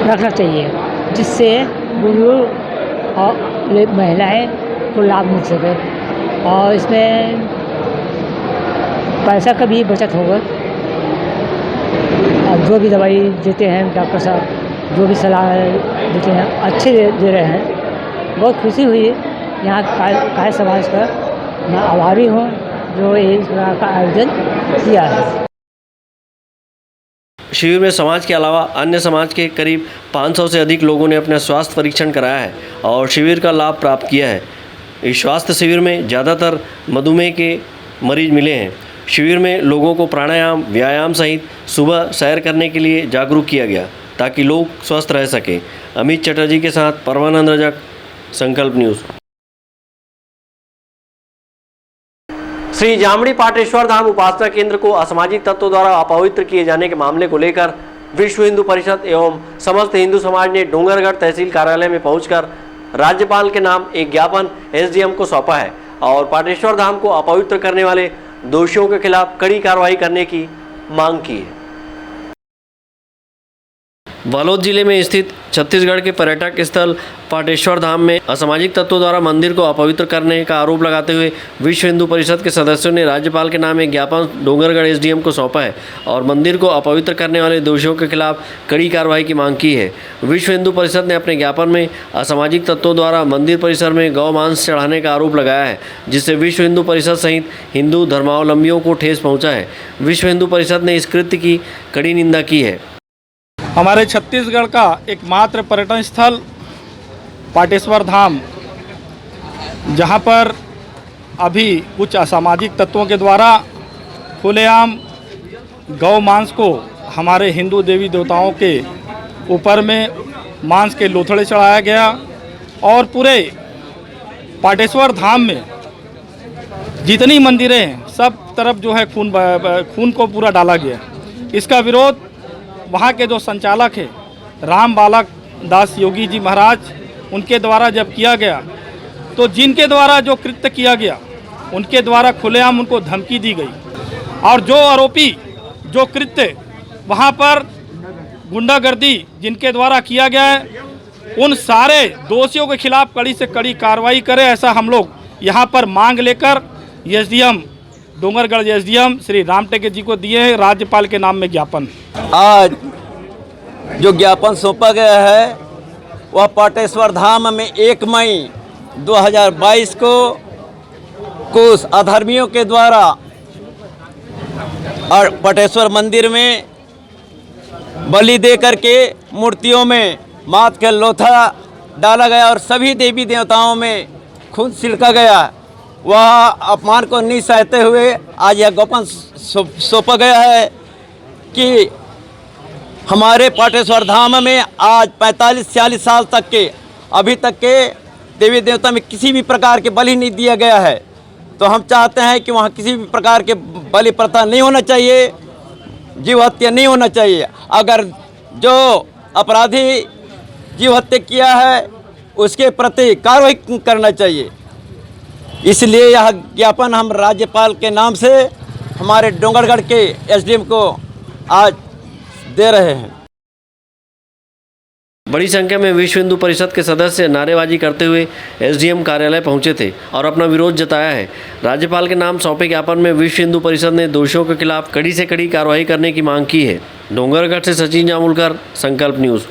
रखना चाहिए, जिससे बुजुर्ग और महिलाएं को लाभ मिल सके और इसमें पैसा का भी बचत होगा। और जो भी दवाई देते हैं डॉक्टर साहब, जो भी सलाह देते हैं अच्छे दे रहे हैं। बहुत खुशी हुई यहाँ कायस्थ समाज का, मैं आभारी हूँ जो इस प्रकार का आयोजन किया है। शिविर में समाज के अलावा अन्य समाज के करीब 500 से अधिक लोगों ने अपना स्वास्थ्य परीक्षण कराया है और शिविर का लाभ प्राप्त किया है। इस स्वास्थ्य शिविर में ज़्यादातर मधुमेह के मरीज मिले हैं। शिविर में लोगों को प्राणायाम, व्यायाम सहित सुबह सैर करने के लिए जागरूक किया गया ताकि लोग स्वस्थ रह सकें। अमित चटर्जी के साथ परमानंद रजक, संकल्प न्यूज़। श्री जामड़ी पाटेश्वर धाम उपासना केंद्र को असामाजिक तत्वों द्वारा अपवित्र किए जाने के मामले को लेकर विश्व हिंदू परिषद एवं समस्त हिंदू समाज ने डोंगरगढ़ तहसील कार्यालय में पहुंचकर राज्यपाल के नाम एक ज्ञापन एसडीएम को सौंपा है और पाटेश्वर धाम को अपवित्र करने वाले दोषियों के खिलाफ कड़ी कार्रवाई करने की मांग की है। बालोद जिले में स्थित छत्तीसगढ़ के पर्यटक स्थल पाटेश्वर धाम में असामाजिक तत्वों द्वारा मंदिर को अपवित्र करने का आरोप लगाते हुए विश्व हिंदू परिषद के सदस्यों ने राज्यपाल के नाम एक ज्ञापन डोंगरगढ़ एसडीएम को सौंपा है और मंदिर को अपवित्र करने वाले दोषियों के खिलाफ कड़ी कार्रवाई की मांग की है। विश्व हिंदू परिषद ने अपने ज्ञापन में असामाजिक तत्वों द्वारा मंदिर परिसर में गौ मांस चढ़ाने का आरोप लगाया है, जिससे विश्व हिंदू परिषद सहित हिंदू धर्मावलंबियों को ठेस पहुँचा है। विश्व हिंदू परिषद ने इस कृत्य की कड़ी निंदा की है। हमारे छत्तीसगढ़ का एकमात्र पर्यटन स्थल पाटेश्वर धाम, जहां पर अभी कुछ असामाजिक तत्वों के द्वारा खुलेआम गौ मांस को हमारे हिंदू देवी देवताओं के ऊपर में मांस के लोथड़े चढ़ाया गया और पूरे पाटेश्वर धाम में जितनी मंदिरें हैं सब तरफ जो है खून को पूरा डाला गया। इसका विरोध वहाँ के जो संचालक है राम बालक दास योगी जी महाराज, उनके द्वारा जब किया गया तो जिनके द्वारा जो कृत्य किया गया उनके द्वारा खुलेआम उनको धमकी दी गई और जो आरोपी जो कृत्य वहाँ पर गुंडागर्दी जिनके द्वारा किया गया है उन सारे दोषियों के खिलाफ कड़ी से कड़ी कार्रवाई करे, ऐसा हम लोग यहाँ पर मांग लेकर एसडीएम डोंगरगढ़ एसडीएम श्री राम टेके जी को दिए हैं राज्यपाल के नाम में ज्ञापन। आज जो ज्ञापन सौंपा गया है वह पाटेश्वर धाम में 1 मई 2022 को कुछ अधर्मियों के द्वारा और पाटेश्वर मंदिर में बलि दे करके मूर्तियों में मात के लोथा डाला गया और सभी देवी देवताओं में खून छिड़का गया। वह अपमान को नहीं सहते हुए आज यह ज्ञापन सौंपा गया है कि हमारे पाटेश्वर धाम में आज 45-46 साल तक के अभी तक के देवी देवता में किसी भी प्रकार के बलि नहीं दिया गया है। तो हम चाहते हैं कि वहाँ किसी भी प्रकार के बलि प्रथा नहीं होना चाहिए, जीव हत्या नहीं होना चाहिए। अगर जो अपराधी जीव हत्या किया है उसके प्रति कार्रवाई करना चाहिए। इसलिए यह ज्ञापन हम राज्यपाल के नाम से हमारे डोंगरगढ़ के एसडीएम को आज दे रहे हैं। बड़ी संख्या में विश्व हिंदू परिषद के सदस्य नारेबाजी करते हुए एसडीएम कार्यालय पहुंचे थे और अपना विरोध जताया है। राज्यपाल के नाम सौंपे ज्ञापन में विश्व हिंदू परिषद ने दोषियों के खिलाफ कड़ी से कड़ी कार्रवाई करने की मांग की है। डोंगरगढ़ से सचिन जामुलकर, संकल्प न्यूज़।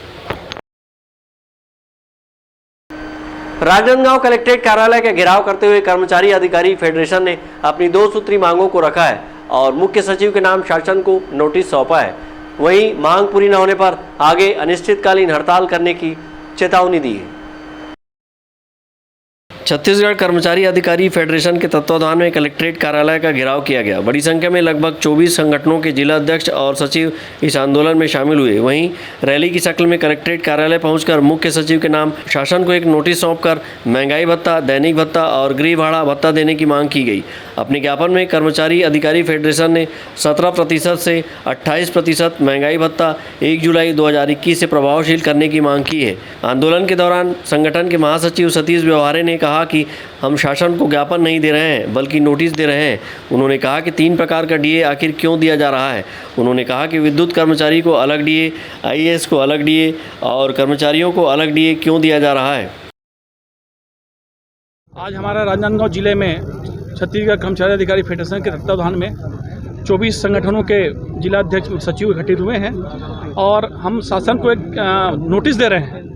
राजनांदगांव कलेक्ट्रेट कार्यालय का घेराव करते हुए कर्मचारी अधिकारी फेडरेशन ने अपनी 2 सूत्री मांगों को रखा है और मुख्य सचिव के नाम शासन को नोटिस सौंपा है। वहीं मांग पूरी न होने पर आगे अनिश्चितकालीन हड़ताल करने की चेतावनी दी है। छत्तीसगढ़ कर्मचारी अधिकारी फेडरेशन के तत्वाधान में कलेक्ट्रेट कार्यालय का घेराव किया गया। बड़ी संख्या में लगभग 24 संगठनों के जिला अध्यक्ष और सचिव इस आंदोलन में शामिल हुए। वहीं रैली की शक्ल में कलेक्ट्रेट कार्यालय पहुंचकर मुख्य सचिव के नाम शासन को एक नोटिस सौंपकर महंगाई भत्ता, दैनिक भत्ता और गृह भाड़ा भत्ता देने की मांग की गई। अपने ज्ञापन में कर्मचारी अधिकारी फेडरेशन ने 17% से 28% महंगाई भत्ता 1 जुलाई 2021 से प्रभावशील करने की मांग की है। आंदोलन के दौरान संगठन के महासचिव सतीश व्यवहारे ने कहा कि हम शासन को ज्ञापन नहीं दे रहे हैं बल्कि नोटिस दे रहे हैं। उन्होंने कहा कि 3 प्रकार का डीए आखिर क्यों दिया जा रहा है। उन्होंने कहा कि विद्युत कर्मचारी को अलग डीए, आईएएस को अलग डीए और कर्मचारियों को अलग डीए क्यों दिया जा रहा है। आज हमारा राजनांदगांव जिले में छत्तीसगढ़ कर्मचारी अधिकारी फेडरेशन के तत्वाधान में 24 संगठनों के जिला अध्यक्ष सचिव इकट्ठित हुए हैं और हम शासन को एक नोटिस दे रहे हैं।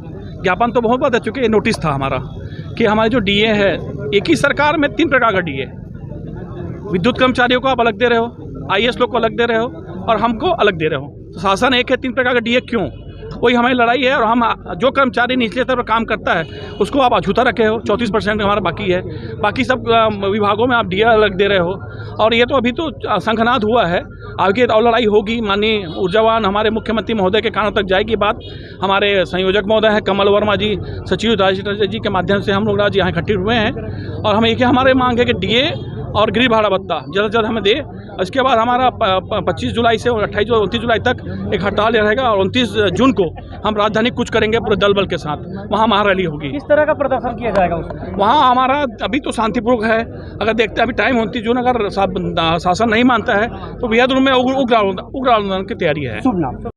ज्ञापन तो बहुत बार दे चुके, ये नोटिस था हमारा कि हमारे जो डीए है, एक ही सरकार में 3 प्रकार का डीए, विद्युत कर्मचारियों को आप अलग दे रहे हो, आईएएस लोग को अलग दे रहे हो और हमको अलग दे रहे हो। तो शासन एक है, 3 प्रकार का डीए क्यों? वही हमारी लड़ाई है। और हम जो कर्मचारी निचले स्तर पर काम करता है उसको आप अछूता रखे हो। 34% हमारा बाकी है, बाकी सब विभागों में आप डीए अलग दे रहे हो। और ये तो अभी तो शंखनाद हुआ है, आगे और लड़ाई होगी। माननीय ऊर्जावान हमारे मुख्यमंत्री महोदय के कानों तक जाएगी बात। हमारे संयोजक महोदय हैं कमल वर्मा जी, सचिव राजेश जी के माध्यम से हम लोग आज यहाँ इकट्ठे हुए हैं और हम एक हमारे मांग है कि डीए और गृह भाड़ा भत्ता जल्द से जल्द हमें दे। इसके बाद हमारा 25 जुलाई से 29 जुलाई तक एक हड़ताल रहेगा और 29 जून को हम राजधानी कुछ करेंगे पूरे दल बल के साथ। वहाँ महारैली होगी। किस तरह का प्रदर्शन किया जाएगा उसमें? वहाँ हमारा अभी तो शांतिपूर्वक है। अगर देखते हैं अभी टाइम 29 जून अगर शासन नहीं मानता है तो बेहद में उग्र आंदोलन की तैयारी है। शुभ नाम।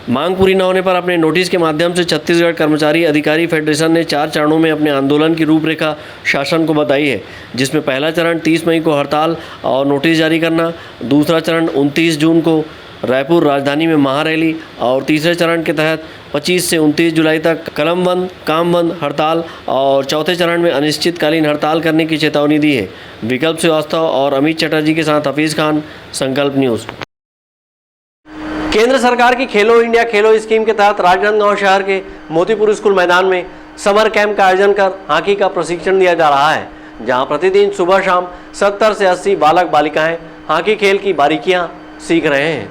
मांग पूरी न होने पर अपने नोटिस के माध्यम से छत्तीसगढ़ कर्मचारी अधिकारी फेडरेशन ने 4 चरणों में अपने आंदोलन की रूपरेखा शासन को बताई है, जिसमें पहला चरण 30 मई को हड़ताल और नोटिस जारी करना, दूसरा चरण 29 जून को रायपुर राजधानी में महारैली और तीसरे चरण के तहत 25 से 29 जुलाई तक कलम बंद, काम बंद, हड़ताल और चौथे चरण में अनिश्चितकालीन हड़ताल करने की चेतावनी दी है। विकल्प श्रीवास्तव और अमित चटर्जी के साथ हफीज़ खान, संकल्प न्यूज़। केंद्र सरकार की खेलो इंडिया खेलो स्कीम के तहत राजनांदगांव शहर के मोतीपुर स्कूल मैदान में समर कैंप का आयोजन कर हॉकी का प्रशिक्षण दिया जा रहा है, जहां प्रतिदिन सुबह शाम 70 से 80 बालक बालिकाएं हॉकी खेल की बारीकियां सीख रहे हैं।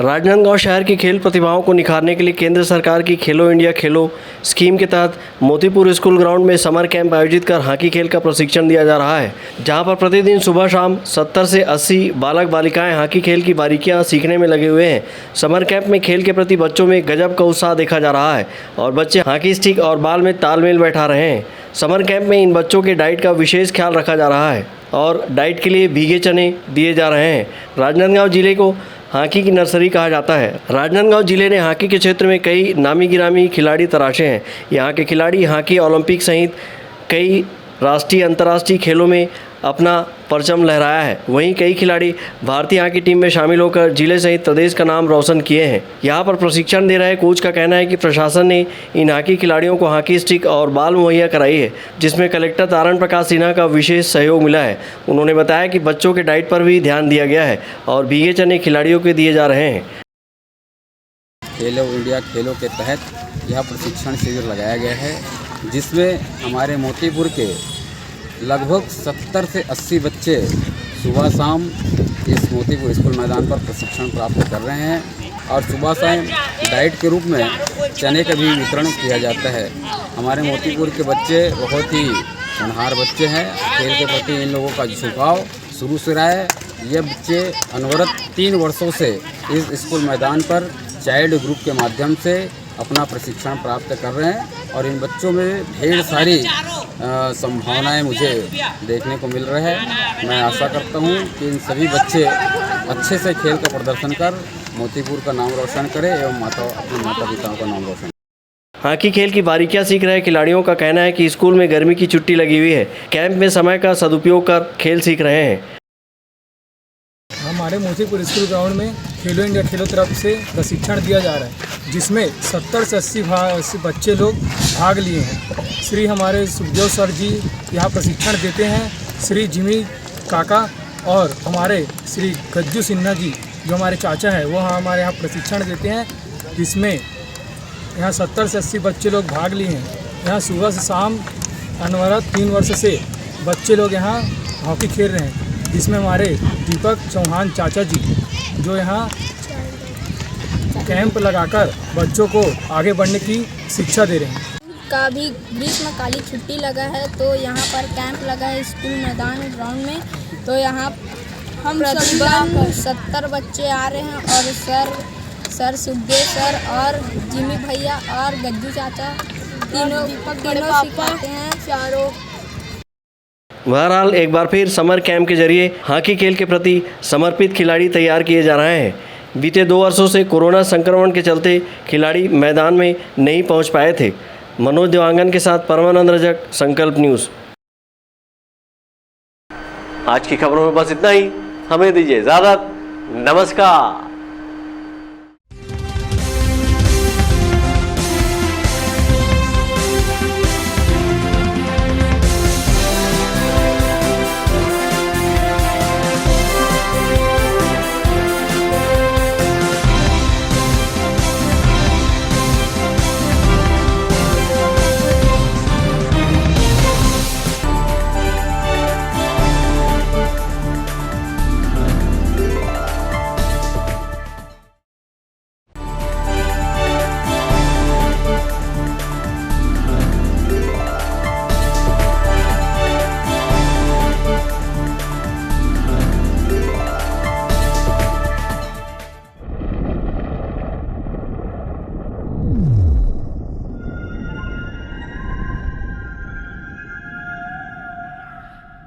राजनांदगांव शहर की खेल प्रतिभाओं को निखारने के लिए केंद्र सरकार की खेलो इंडिया खेलो स्कीम के तहत मोतीपुर स्कूल ग्राउंड में समर कैंप आयोजित कर हॉकी खेल का प्रशिक्षण दिया जा रहा है, जहां पर प्रतिदिन सुबह शाम 70 से 80 बालक बालिकाएं हॉकी खेल की बारीकियां सीखने में लगे हुए हैं। समर कैंप में खेल के प्रति बच्चों में गजब का उत्साह देखा जा रहा है और बच्चे हॉकी स्टिक और बॉल में तालमेल बैठा रहे हैं। समर कैंप में इन बच्चों के डाइट का विशेष ख्याल रखा जा रहा है और डाइट के लिए भीगे चने दिए जा रहे हैं। राजनांदगांव जिले को हॉकी की नर्सरी कहा जाता है। राजनांदगांव जिले ने हॉकी के क्षेत्र में कई नामी गिरामी खिलाड़ी तराशे हैं। यहाँ के खिलाड़ी हॉकी ओलंपिक सहित कई राष्ट्रीय अंतर्राष्ट्रीय खेलों में अपना परचम लहराया है। वहीं कई खिलाड़ी भारतीय हॉकी टीम में शामिल होकर जिले सहित प्रदेश का नाम रोशन किए हैं। यहाँ पर प्रशिक्षण दे रहे कोच का कहना है कि प्रशासन ने इन हॉकी खिलाड़ियों को हॉकी स्टिक और बॉल मुहैया कराई है, जिसमें कलेक्टर तारण प्रकाश सिन्हा का विशेष सहयोग मिला है। उन्होंने बताया कि बच्चों के डाइट पर भी ध्यान दिया गया है और भीगे चने खिलाड़ियों को दिए जा रहे हैं। खेलो इंडिया खेलों के तहत यह प्रशिक्षण शिविर लगाया गया है, जिसमें हमारे मोतीपुर के लगभग 70 से 80 बच्चे सुबह शाम इस मोतीपुर स्कूल मैदान पर प्रशिक्षण प्राप्त कर रहे हैं और सुबह शाम डाइट के रूप में चने का भी वितरण किया जाता है। हमारे मोतीपुर के बच्चे बहुत ही होनहार बच्चे हैं। खेल के प्रति इन लोगों का झुकाव शुरू से रहा है। ये बच्चे अनवरत 3 वर्षों से इस स्कूल मैदान पर चाइल्ड ग्रुप के माध्यम से अपना प्रशिक्षण प्राप्त कर रहे हैं और इन बच्चों में ढेर सारी संभावनाएं मुझे देखने को मिल रही है। मैं आशा करता हूं कि इन सभी बच्चे अच्छे से खेल का प्रदर्शन कर मोतीपुर का नाम रोशन करें एवं अपने माता पिताओं का नाम रोशन। हॉकी खेल की बारीकियां सीख रहे खिलाड़ियों का कहना है कि स्कूल में गर्मी की छुट्टी लगी हुई है, कैंप में समय का सदुपयोग कर खेल सीख रहे हैं। हमारे मोतीपुर स्कूल ग्राउंड में खेलो इंडिया खेलों तरफ से प्रशिक्षण दिया जा रहा है, जिसमें 70 से 80 बच्चे लोग भाग लिए हैं। श्री हमारे सुखदेव सर जी यहाँ प्रशिक्षण देते हैं। श्री जिमी काका और हमारे श्री गज्जू सिन्हा जी जो हमारे चाचा हैं वो हमारे यहाँ प्रशिक्षण देते हैं, जिसमें यहाँ 70 से 80 बच्चे लोग भाग लिए हैं। यहाँ सुबह से शाम अनवरत 3 वर्ष से बच्चे लोग यहाँ हॉकी खेल रहे हैं, जिसमें हमारे दीपक चौहान चाचा जी जो यहाँ कैंप लगाकर बच्चों को आगे बढ़ने की शिक्षा दे रहे हैं। का भी ग्रीष्मकालीन छुट्टी लगा है तो यहाँ पर कैंप लगा है स्कूल मैदान ग्राउंड में। तो यहाँ हम प्रतिदिन 70 बच्चे आ रहे हैं और सर सुखदेव सर और जिमी भैया और गज्जू चाचा तीनों सिखाते हैं चारों। बहरहाल एक बार फिर समर कैंप के जरिए हॉकी खेल के प्रति समर्पित खिलाड़ी तैयार किए जा रहे हैं। बीते 2 वर्षों से कोरोना संक्रमण के चलते खिलाड़ी मैदान में नहीं पहुंच पाए थे। मनोज देवांगन के साथ परमानंद रजक, संकल्प न्यूज़। आज की खबरों में बस इतना ही। हमें दीजिए इजाज़त। नमस्कार।